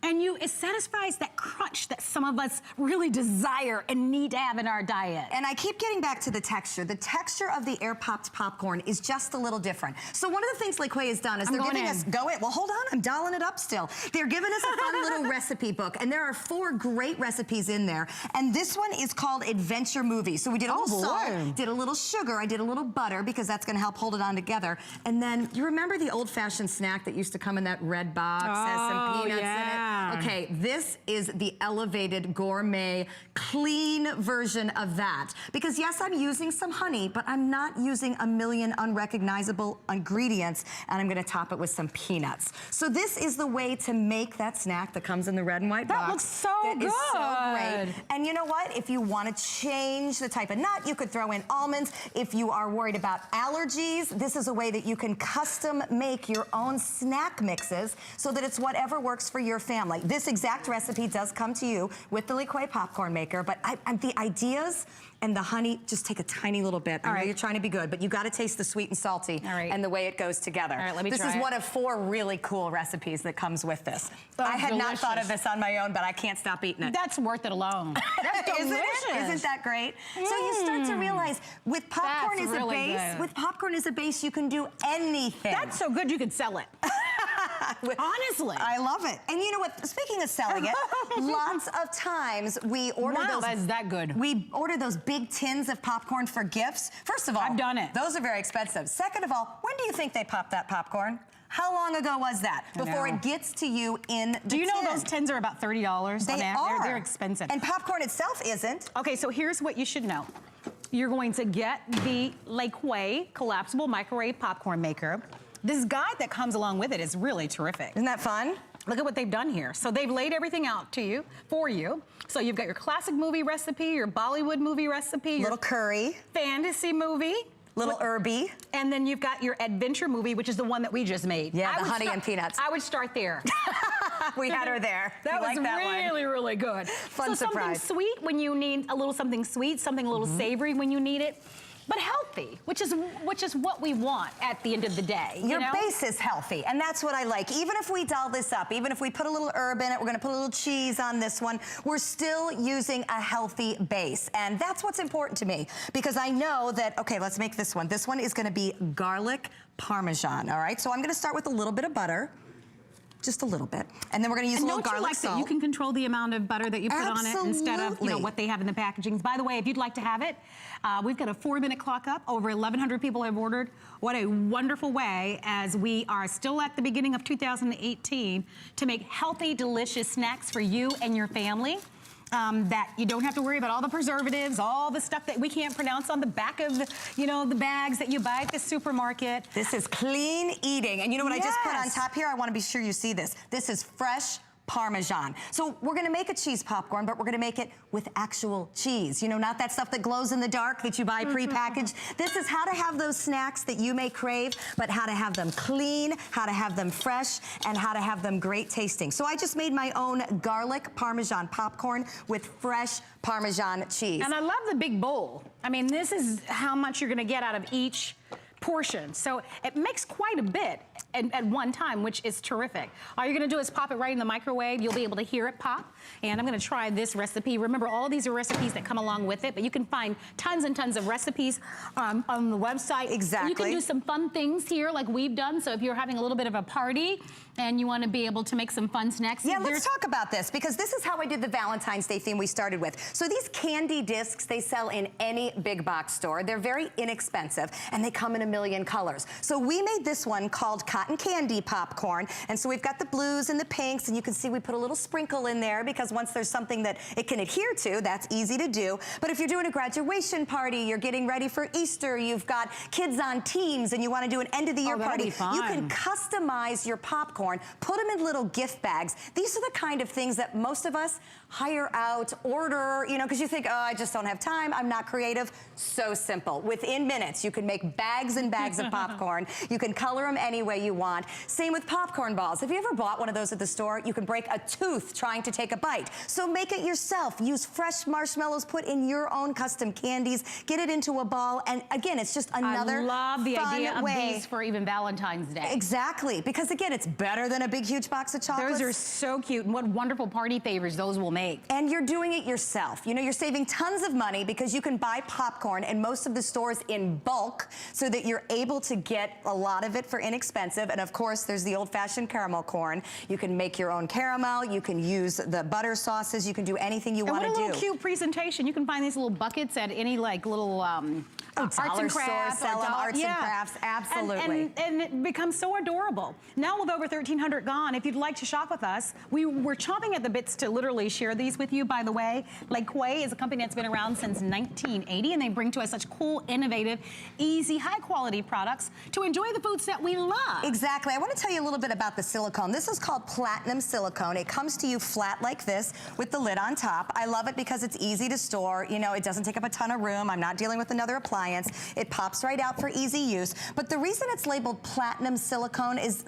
And it satisfies that crunch that some of us really desire and need to have in our diet. And I keep getting back to the texture. The texture of the air-popped popcorn is just a little different. So one of the things LeQuay has done is they're giving us, well, hold on, I'm dialing it up still. They're giving us a fun little recipe book, and there are 4 great recipes in there. And this one is called Adventure Movie. So we did a little salt, did a little sugar, I did a little butter because that's gonna help hold it on together. And then, you remember the old-fashioned snack that used to come in that red box, has some peanuts in it? Okay, this is the elevated gourmet, clean version of that. Because yes, I'm using some honey, but I'm not using a million unrecognizable ingredients, and I'm gonna top it with some peanuts. So this is the way to make that snack that comes in the red and white box. That looks so good. That is so great. And you know what? If you wanna change the type of nut. You could throw in almonds. If you are worried about allergies, this is a way that you can custom make your own snack mixes so that it's whatever works for your family. This exact recipe does come to you with the LeQuay popcorn maker, but the ideas and the honey, just take a tiny little bit. I know you're trying to be good, but you gotta taste the sweet and salty and the way it goes together. All right, let me try. This is one of 4 really cool recipes that comes with this. I had not thought of this on my own, but I can't stop eating it. That's worth it alone. That's delicious. Isn't that great? So you start to realize with popcorn as a base, you can do anything. That's so good you could sell it. Honestly. I love it. And you know what? Speaking of selling it, lots of times we order those. That's that good. We order those big tins of popcorn for gifts. First of all, I've done it. Those are very expensive. Second of all, when do you think they popped that popcorn? How long ago was that? Before it gets to you in the tin. Do you know those tins are about $30? They are. They're expensive. And popcorn itself isn't. Okay, so here's what you should know. You're going to get the LeQuay collapsible microwave popcorn maker. This guide that comes along with it is really terrific. Isn't that fun? Look at what they've done here. So they've laid everything out for you. So you've got your classic movie recipe, your Bollywood movie recipe, little curry, fantasy movie, little herby, and then you've got your adventure movie, which is the one that we just made. Yeah, the honey and peanuts. I would start there. We had her there. That was really, really good. Fun surprise. Something sweet when you need a little something sweet, something a little savory when you need it. But healthy, which is what we want at the end of the day. Your base is healthy, and that's what I like. Even if we doll this up, even if we put a little herb in it, we're gonna put a little cheese on this one, we're still using a healthy base. And that's what's important to me, because I know that, okay, let's make this one. This one is gonna be garlic Parmesan, all right? So I'm gonna start with a little bit of butter. Just a little bit. And then we're gonna use a little garlic salt. That you can control the amount of butter that you put on it instead of what they have in the packaging. By the way, if you'd like to have it, we've got a 4-minute clock up. Over 1,100 people have ordered. What a wonderful way, as we are still at the beginning of 2018, to make healthy, delicious snacks for you and your family. That you don't have to worry about all the preservatives, all the stuff that we can't pronounce on the back of the bags that you buy at the supermarket. This is clean eating. And you know what I just put on top here? I want to be sure you see this. This is fresh Parmesan. So we're gonna make a cheese popcorn, but we're gonna make it with actual cheese. You know, not that stuff that glows in the dark that you buy prepackaged. This is how to have those snacks that you may crave, but how to have them clean, how to have them fresh, and how to have them great tasting. So I just made my own garlic Parmesan popcorn with fresh Parmesan cheese. And I love the big bowl. I mean, this is how much you're gonna get out of each portion. So it makes quite a bit at one time, which is terrific. All you're gonna do is pop it right in the microwave. You'll be able to hear it pop. And I'm gonna try this recipe. Remember, all these are recipes that come along with it, but you can find tons and tons of recipes on the website. Exactly. You can do some fun things here like we've done. So if you're having a little bit of a party and you wanna be able to make some fun snacks. Yeah, let's talk about this, because this is how I did the Valentine's Day theme we started with. So these candy discs, they sell in any big box store. They're very inexpensive, and they come in a million colors. So we made this one called Cotton Candy Popcorn. And so we've got the blues and the pinks, and you can see we put a little sprinkle in there, because once there's something that it can adhere to, that's easy to do. But if you're doing a graduation party, you're getting ready for Easter, you've got kids on teams, and you want to do an end of the year party, you can customize your popcorn, put them in little gift bags. These are the kind of things that most of us hire out, order, because you think, oh, I just don't have time, I'm not creative. So simple. Within minutes, you can make bags and bags of popcorn. You can color them any way you want. Same with popcorn balls. Have you ever bought one of those at the store? You can break a tooth trying to take a bite. So make it yourself. Use fresh marshmallows, put in your own custom candies, get it into a ball, and again, it's just another I love the idea of way. these for even Valentine's Day. Exactly, because again, it's better than a big, huge box of chocolates. Those are so cute, and what wonderful party favors those will make. And you're doing it yourself. You know, you're saving tons of money because you can buy popcorn in most of the stores in bulk so that you're able to get a lot of it for inexpensive. And of course, there's the old-fashioned caramel corn. You can make your own caramel. You can use the butter sauces. You can do anything you want to do. And what a little cute presentation. You can find these little buckets at any little arts and crafts. Sell them, arts and crafts, absolutely. And it becomes so adorable. Now with over 1,300 gone, if you'd like to shop with us, we're chomping at the bits to literally share these with you, by the way. LeQuay is a company that's been around since 1980, and they bring to us such cool, innovative, easy, high quality quality products to enjoy the foods that we love. Exactly. I want to tell you a little bit about the silicone. This is called platinum silicone. It comes to you flat like this with the lid on top. I love it because it's easy to store. You know, it doesn't take up a ton of room. I'm not dealing with another appliance. It pops right out for easy use. But the reason it's labeled platinum silicone is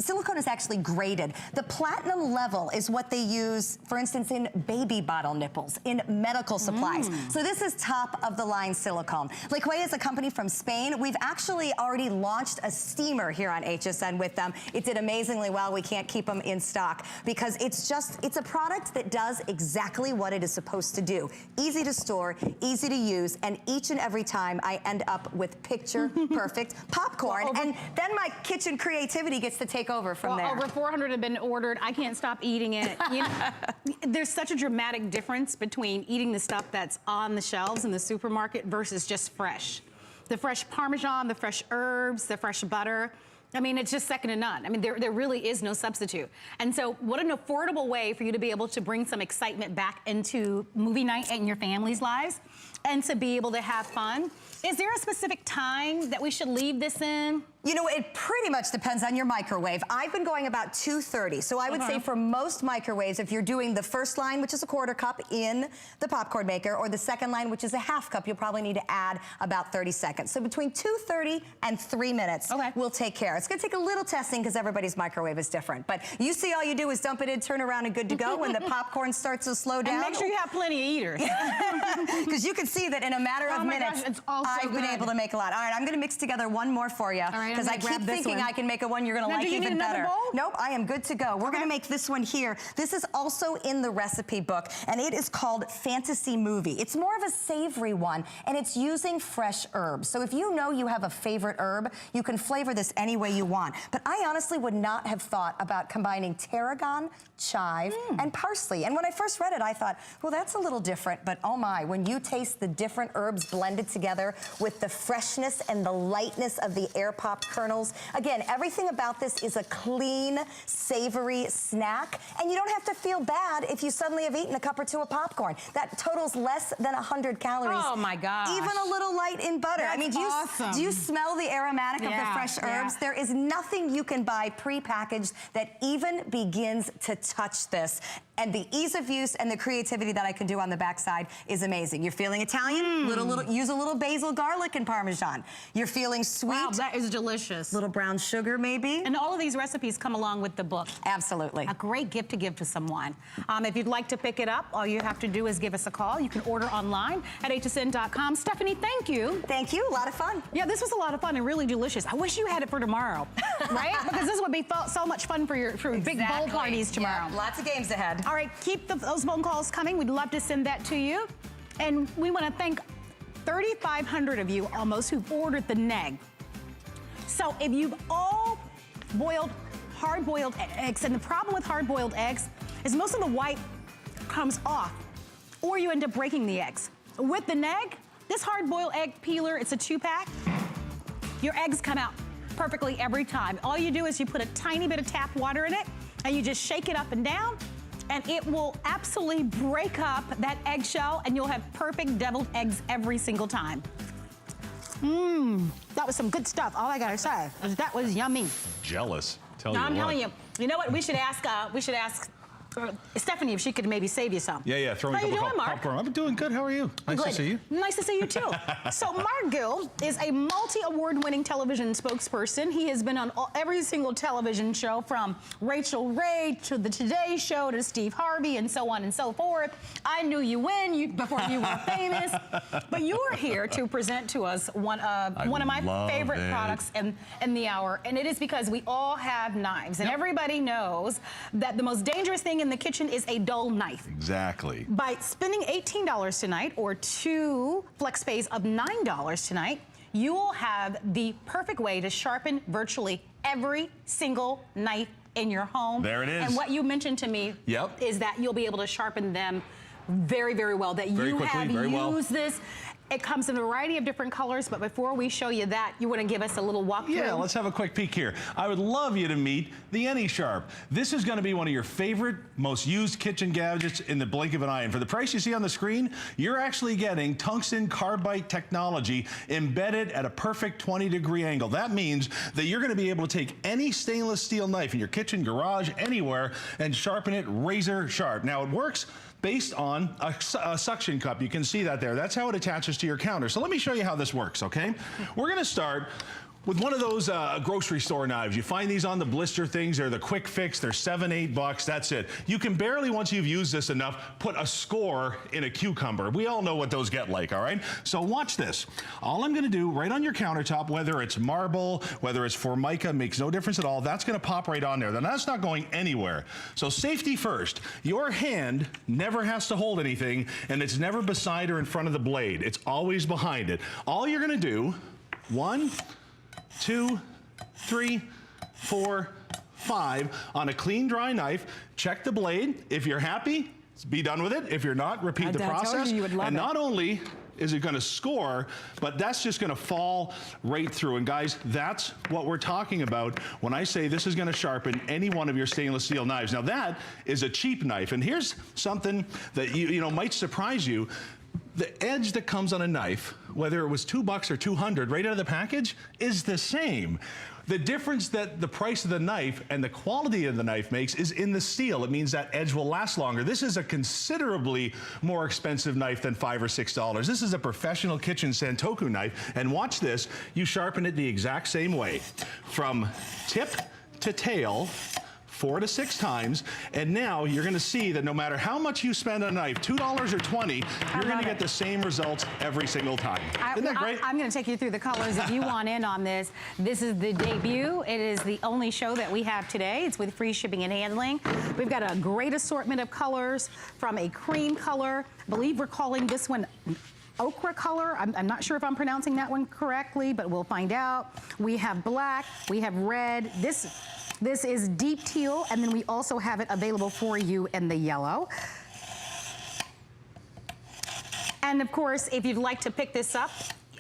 actually graded. The platinum level is what they use, for instance, in baby bottle nipples, in medical supplies. So this is top of the line silicone. Liquay is a company from Spain. We've actually already launched a steamer here on HSN with them. It did amazingly well. We can't keep them in stock because it's a product that does exactly what it is supposed to do. Easy to store, easy to use, and each and every time I end up with picture perfect popcorn. And then my kitchen creativity gets to take over from there. Over 400 have been ordered. I can't stop eating it. You know, there's such a dramatic difference between eating the stuff that's on the shelves in the supermarket versus just fresh. The fresh Parmesan, the fresh herbs, the fresh butter. I mean, it's just second to none. I mean, there really is no substitute. And so what an affordable way for you to be able to bring some excitement back into movie night in your family's lives and to be able to have fun. Is there a specific time that we should leave this in? You know, it pretty much depends on your microwave. I've been going about 230. So I would say for most microwaves, if you're doing the first line, which is a 1/4 cup in the popcorn maker, or the second line, which is a 1/2 cup, you'll probably need to add about 30 seconds. So between 230 and 3 minutes, we'll take care. It's gonna take a little testing because everybody's microwave is different. But you see all you do is dump it in, turn around, and good to go. When the popcorn starts to slow down. And make sure you have plenty of eaters. Because you can see that in a matter of minutes, I've been able to make a lot. All right, I'm gonna mix together one more for you. Because I keep thinking I can make a one you're gonna like even better. Nope, I am good to go. We're gonna make this one here. This is also in the recipe book, and it is called Fantasy Movie. It's more of a savory one, and it's using fresh herbs. So if you know you have a favorite herb, you can flavor this any way you want. But I honestly would not have thought about combining tarragon, chive, and parsley. And when I first read it, I thought, well, that's a little different, but oh my, when you taste the different herbs blended together with the freshness and the lightness of the air pop kernels. Again, everything about this is a clean, savory snack, and you don't have to feel bad if you suddenly have eaten a cup or two of popcorn. That totals less than 100 calories. Oh my gosh. Even a little light in butter. That's I mean, do you smell the aromatic of the fresh herbs? There is nothing you can buy pre-packaged that even begins to touch this. And the ease of use and the creativity that I can do on the backside is amazing. You're feeling Italian? Use a little basil, garlic, and Parmesan. You're feeling sweet? Wow, that is delicious. Little brown sugar, maybe? And all of these recipes come along with the book. Absolutely. A great gift to give to someone. If you'd like to pick it up, all you have to do is give us a call. You can order online at hsn.com. Stephanie, thank you. Thank you. A lot of fun. Yeah, this was a lot of fun and really delicious. I wish you had it for tomorrow, right? Because this would be so much fun for your big bowl parties tomorrow. Yeah, lots of games ahead. All right, keep those phone calls coming. We'd love to send that to you. And we want to thank 3,500 of you almost who've ordered the neg. So if you've all boiled hard-boiled eggs, and the problem with hard-boiled eggs is most of the white comes off, or you end up breaking the eggs. With the neg, this hard-boiled egg peeler, it's a 2-pack. Your eggs come out perfectly every time. All you do is you put a tiny bit of tap water in it, and you just shake it up and down, and it will absolutely break up that eggshell, and you'll have perfect deviled eggs every single time. That was some good stuff. All I gotta say is that was yummy. Jealous. I'm telling you. You know what? We should ask Stephanie if she could maybe save you some. Yeah, throw me a couple of popcorn. I'm doing good. How are you? Nice to see you. Nice to see you too. So Mark Gill is a multi-award-winning television spokesperson. He has been on every single television show, from Rachel Ray to the Today Show to Steve Harvey and so on and so forth. I knew you before you were famous, but you are here to present to us one of my favorite products in the hour, and it is because we all have knives, and everybody knows that the most dangerous thing in the kitchen is a dull knife. Exactly. By spending $18 tonight, or 2 flex pays of $9 tonight, you will have the perfect way to sharpen virtually every single knife in your home. There it is. And what you mentioned to me is that you'll be able to sharpen them very, very well. That very you quickly, have used this It comes in a variety of different colors, but before we show you that, you want to give us a little walkthrough? Yeah, let's have a quick peek here. I would love you to meet the Anysharp. This is going to be one of your favorite, most used kitchen gadgets in the blink of an eye. And for the price you see on the screen, you're actually getting tungsten carbide technology embedded at a perfect 20-degree angle. That means that you're going to be able to take any stainless steel knife in your kitchen, garage, anywhere, and sharpen it razor sharp. Now, it works based on a suction cup. You can see that there. That's how it attaches to your counter. So let me show you how this works, okay? We're gonna start with one of those grocery store knives. You find these on the blister things. They're the quick fix. They're $7, $8. That's it. You can barely, once you've used this enough, put a score in a cucumber. We all know what those get like, all right? So watch this. All I'm gonna do right on your countertop, whether it's marble, whether it's Formica, makes no difference at all. That's gonna pop right on there. Then that's not going anywhere. So safety first. Your hand never has to hold anything, and it's never beside or in front of the blade. It's always behind it. All you're gonna do, 1, 2, 3, 4, 5 on a clean, dry knife. Check the blade. If you're happy, be done with it. If you're not, repeat the process. You would love and it. not only is it going to score, but that's just going to fall right through. And guys, that's what we're talking about when I say this is going to sharpen any one of your stainless steel knives. Now that is a cheap knife, and here's something that you know might surprise you. The edge that comes on a knife, whether it was $2 or $200 right out of the package, is the same. The difference that the price of the knife and the quality of the knife makes is in the steel. It means that edge will last longer. This is a considerably more expensive knife than $5 or6. This is a professional kitchen Santoku knife, and watch this. You sharpen it the exact same way, from tip to tail, 4 to 6 times, and now you're gonna see that no matter how much you spend on a knife, $2 or $20, you're gonna get the same results every single time. Isn't that great? I'm gonna take you through the colors if you want in on this. This is the debut. It is the only show that we have today. It's with free shipping and handling. We've got a great assortment of colors, from a cream color. I believe we're calling this one ochre color. I'm not sure if I'm pronouncing that one correctly, but we'll find out. We have black, we have red. This is deep teal, and then we also have it available for you in the yellow. And of course, if you'd like to pick this up,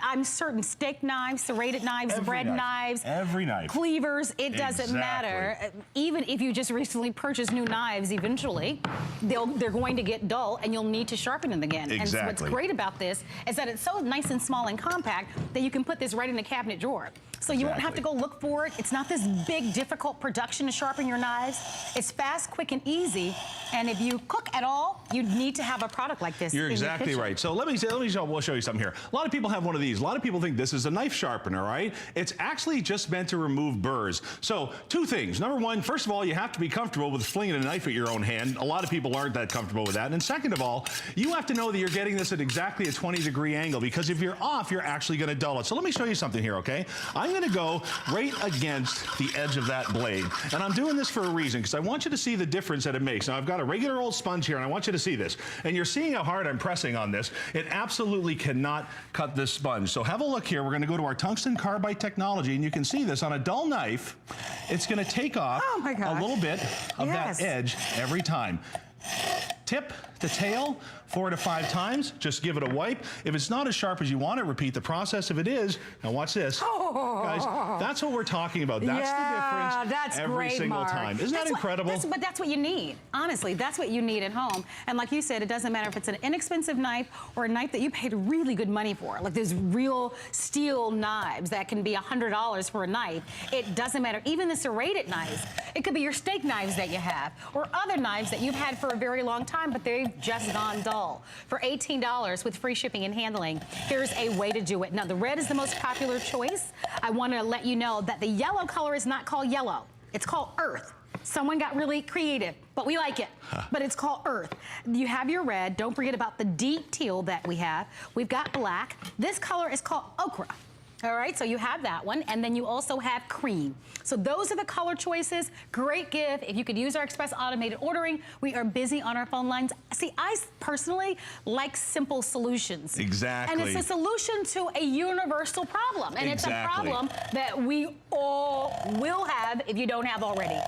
I'm certain steak knives, serrated knives, bread knives, every knife, cleavers, it doesn't matter. Even if you just recently purchased new knives, eventually they're going to get dull and you'll need to sharpen them again. And what's great about this is that it's so nice and small and compact that you can put this right in the cabinet drawer. So you won't have to go look for it. It's not this big, difficult production to sharpen your knives. It's fast, quick, and easy. And if you cook at all, you need to have a product like this. You're exactly right. So we'll show you something here. A lot of people have one of these. A lot of people think this is a knife sharpener, right? It's actually just meant to remove burrs. So 2 things. Number 1, first of all, you have to be comfortable with flinging a knife at your own hand. A lot of people aren't that comfortable with that. And second of all, you have to know that you're getting this at exactly a 20-degree angle, because if you're off, you're actually going to dull it. So let me show you something here, okay? I'm going to go right against the edge of that blade. And I'm doing this for a reason, because I want you to see the difference that it makes. Now, I've got a regular old sponge here, and I want you to see this. And you're seeing how hard I'm pressing on this. It absolutely cannot cut this sponge. So have a look here. We're going to go to our tungsten carbide technology, and you can see this on a dull knife. It's going to take off a little bit of that edge every time. Tip to tail, 4 to 5 times. Just give it a wipe. If it's not as sharp as you want it, repeat the process. If it is, now watch this. Guys, that's what we're talking about. That's the difference every single time. Isn't that incredible? But that's what you need. Honestly, that's what you need at home. And like you said, it doesn't matter if it's an inexpensive knife or a knife that you paid really good money for. Like there's real steel knives that can be $100 for a knife. It doesn't matter. Even the serrated knives. It could be your steak knives that you have, or other knives that you've had for a very long time, but they've just gone dull. For $18 with free shipping and handling, here's a way to do it. Now, the red is the most popular choice. I want to let you know that the yellow color is not called yellow. It's called earth. Someone got really creative, but we like it. But it's called earth. You have your red. Don't forget about the deep teal that we have. We've got black. This color is called ochre. All right, so you have that one, and then you also have cream. So those are the color choices. Great gift. If you could use our express automated ordering, we are busy on our phone lines. See, I personally like simple solutions. Exactly. And it's a solution to a universal problem. And it's a problem that we all will have if you don't have already.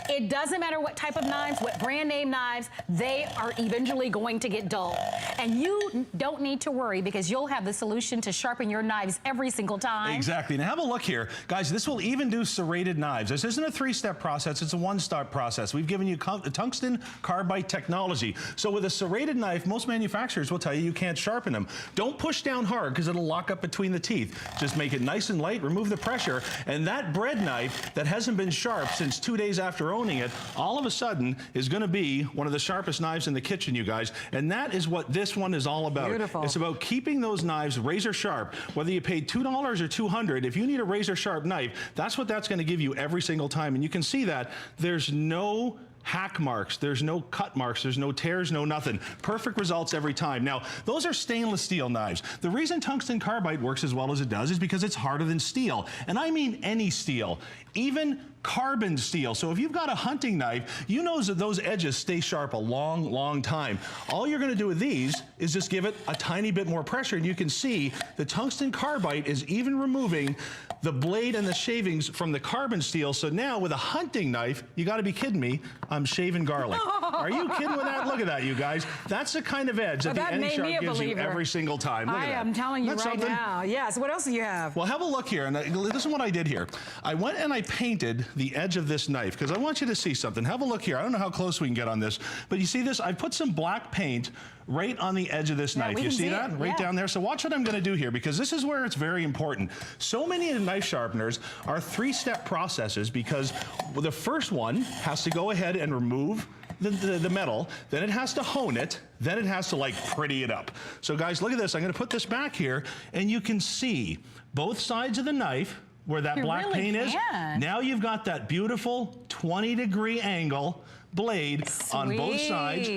It doesn't matter what type of knives, what brand name knives, they are eventually going to get dull. And you don't need to worry because you'll have the solution to sharpen your knives every single time. Exactly. Now have a look here. Guys, this will even do serrated knives. This isn't a three-step process, it's a one-step process. We've given you tungsten carbide technology. So with a serrated knife, most manufacturers will tell you you can't sharpen them. Don't push down hard because it'll lock up between the teeth. Just make it nice and light, remove the pressure, and that bread knife that hasn't been sharp since 2 days after owning it, all of a sudden is going to be one of the sharpest knives in the kitchen, you guys. And that is what this one is all about. Beautiful. It's about keeping those knives razor sharp. Whether you paid $2 or $200, if you need a razor sharp knife, that's what that's going to give you every single time. And you can see that there's no hack marks, there's no cut marks, there's no tears, no nothing. Perfect results every time. Now, those are stainless steel knives. The reason tungsten carbide works as well as it does is because it's harder than steel. And I mean any steel, even carbon steel. So if you've got a hunting knife, you know that those edges stay sharp a long, long time. All you're gonna do with these is just give it a tiny bit more pressure, and you can see the tungsten carbide is even removing the blade and the shavings from the carbon steel. So now with a hunting knife, you gotta be kidding me, I'm shaving garlic. Are you kidding with that? Look at that, you guys. That's the kind of edge that the Anysharp gives you every single time. Look at that. I am telling you That's right something. now. Yes, what else do you have? Well, have a look here, and listen what I did here. I went and I painted the edge of this knife because I want you to see something. Have a look here. I don't know how close we can get on this, but you see this? I put some black paint right on the edge of this knife. You see that? Right down there. So watch what I'm going to do here, because this is where it's very important. So many of the knife sharpeners are three-step processes, because the first one has to go ahead and remove the metal, then it has to hone it, then it has to like pretty it up. So guys, look at this. I'm going to put this back here, and you can see both sides of the knife where that black paint is. Now you've got that beautiful 20-degree angle blade on both sides.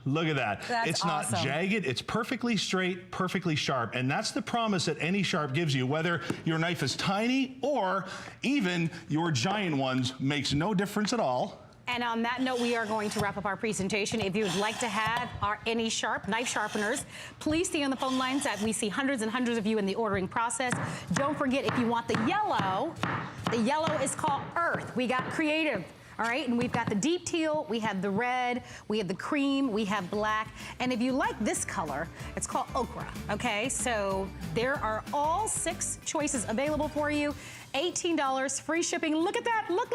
Look at that. It's not jagged, it's perfectly straight, perfectly sharp. And that's the promise that Anysharp gives you, whether your knife is tiny or even your giant ones, makes no difference at all. And on that note, we are going to wrap up our presentation. If you would like to have our Anysharp knife sharpeners, please stay on the phone lines. We see hundreds and hundreds of you in the ordering process. Don't forget, if you want the yellow is called Earth. We got creative. All right, and we've got the deep teal, we have the red, we have the cream, we have black, and if you like this color, it's called ochre, okay? So there are all 6 choices available for you. $18, free shipping. Look at that, look.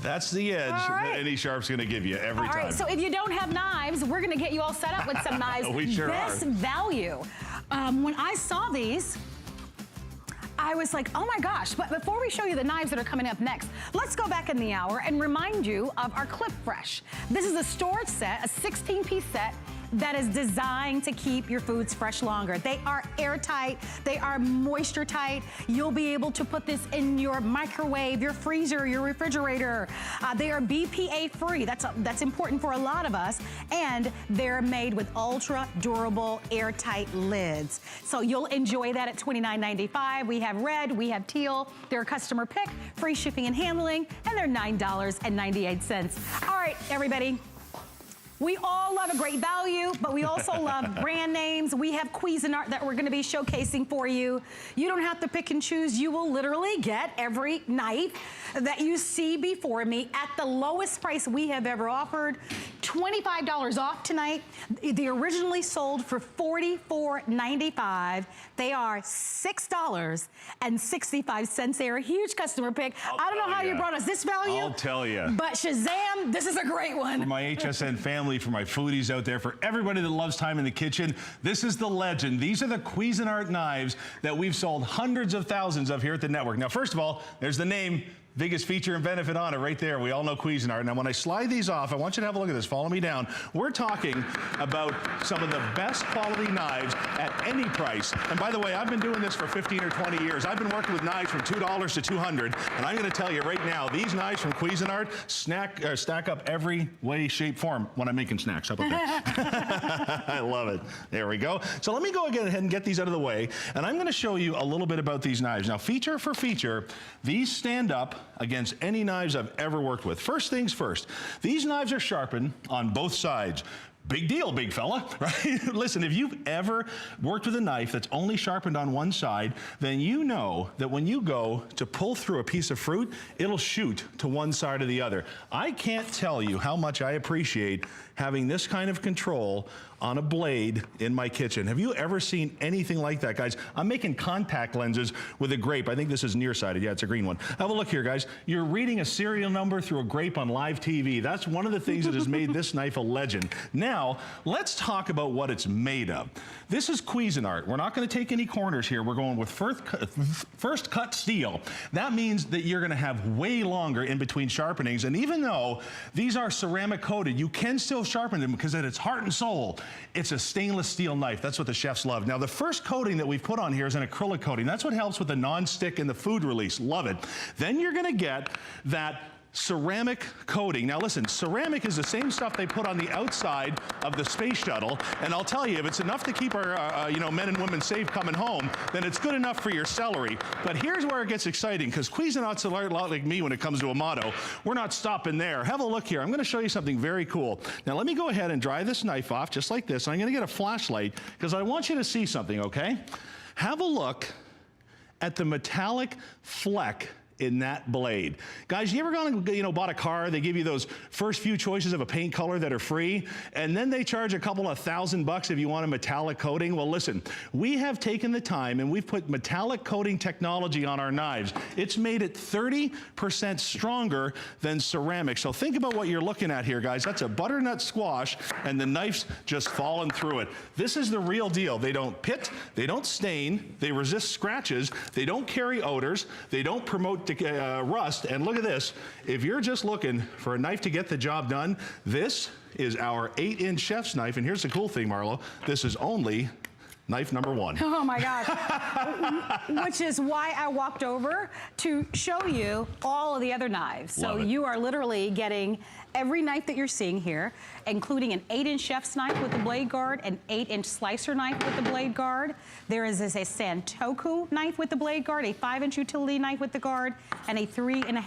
That's the edge that Anysharp's gonna give you every time. All right, so if you don't have knives, we're gonna get you all set up with some knives. We sure This are. value. When I saw these, I was like, oh my gosh, but before we show you the knives that are coming up next, let's go back in the hour and remind you of our Clip Fresh. This is a storage set, a 16-piece set that is designed to keep your foods fresh longer. They are airtight, they are moisture tight. You'll be able to put this in your microwave, your freezer, your refrigerator. They are BPA free, that's important for a lot of us, and they're made with ultra durable airtight lids. So you'll enjoy that at $29.95. We have red, we have teal, they're a customer pick, free shipping and handling, and they're $9.98. All right, everybody. We all love a great value, but we also love brand names. We have Cuisinart that we're gonna be showcasing for you. You don't have to pick and choose. You will literally get every knife that you see before me at the lowest price we have ever offered. $25 off tonight. They originally sold for $44.95. They are $6.65. They're a huge customer pick. I don't know how you brought us this value. I'll tell you. But Shazam, this is a great one. For my HSN family, for my foodies out there, for everybody that loves time in the kitchen, this is the legend. These are the Cuisinart knives that we've sold hundreds of thousands of here at the network. Now, first of all, there's the name. Biggest feature and benefit on it right there. We all know Cuisinart. Now, when I slide these off, I want you to have a look at this. Follow me down. We're talking about some of the best quality knives at any price. And by the way, I've been doing this for 15 or 20 years. I've been working with knives from $2 to $200. And I'm going to tell you right now, these knives from Cuisinart stack up every way, shape, form when I'm making snacks. How about that? I love it. There we go. So let me go ahead and get these out of the way. And I'm going to show you a little bit about these knives. Now, feature for feature, these stand up against any knives I've ever worked with. First things first, these knives are sharpened on both sides. big deal, big fella, right? Listen, if you've ever worked with a knife that's only sharpened on one side, then you know that when you go to pull through a piece of fruit, it'll shoot to one side or the other. I can't tell you how much I appreciate having this kind of control on a blade in my kitchen. Have you ever seen anything like that, guys? I'm making contact lenses with a grape. I think this is nearsighted. Yeah, it's a green one. Have a look here, guys. You're reading a serial number through a grape on live TV. That's one of the things that has made this knife a legend. Now, let's talk about what it's made of. This is Cuisinart. We're not going to take any corners here. We're going with first cut steel. That means that you're going to have way longer in between sharpenings. And even though these are ceramic coated, you can still sharpen them because at its heart and soul, it's a stainless steel knife. That's what the chefs love. Now, the first coating that we've put on here is an acrylic coating. That's what helps with the non-stick and the food release. Love it. Then you're going to get that ceramic coating. Now listen, ceramic is the same stuff they put on the outside of the space shuttle, and I'll tell you, if it's enough to keep our men and women safe coming home, then it's good enough for your celery. But here's where it gets exciting, because Cuisinart's a lot like me when it comes to Amato. We're not stopping there. Have a look here. I'm going to show you something very cool. Now let me go ahead and dry this knife off just like this. I'm going to get a flashlight because I want you to see something, okay? Have a look at the metallic fleck in that blade. Guys, you ever gone and bought a car, they give you those first few choices of a paint color that are free, and then they charge a couple of $1,000 if you want a metallic coating? Well, listen, we have taken the time and we've put metallic coating technology on our knives. It's made it 30% stronger than ceramic. So think about what you're looking at here, guys. That's a butternut squash, and the knife's just falling through it. This is the real deal. They don't pit, they don't stain, they resist scratches, they don't carry odors, they don't promote rust. And look at this. If you're just looking for a knife to get the job done, this is our 8-inch chef's knife. And here's the cool thing, Marlo. This is only knife number 1. Oh my gosh. Which is why I walked over to show you all of the other knives. So you are literally getting every knife that you're seeing here, including an 8-inch chef's knife with the blade guard, an 8-inch slicer knife with the blade guard. There is a Santoku knife with the blade guard, a 5-inch utility knife with the guard, and a 3.5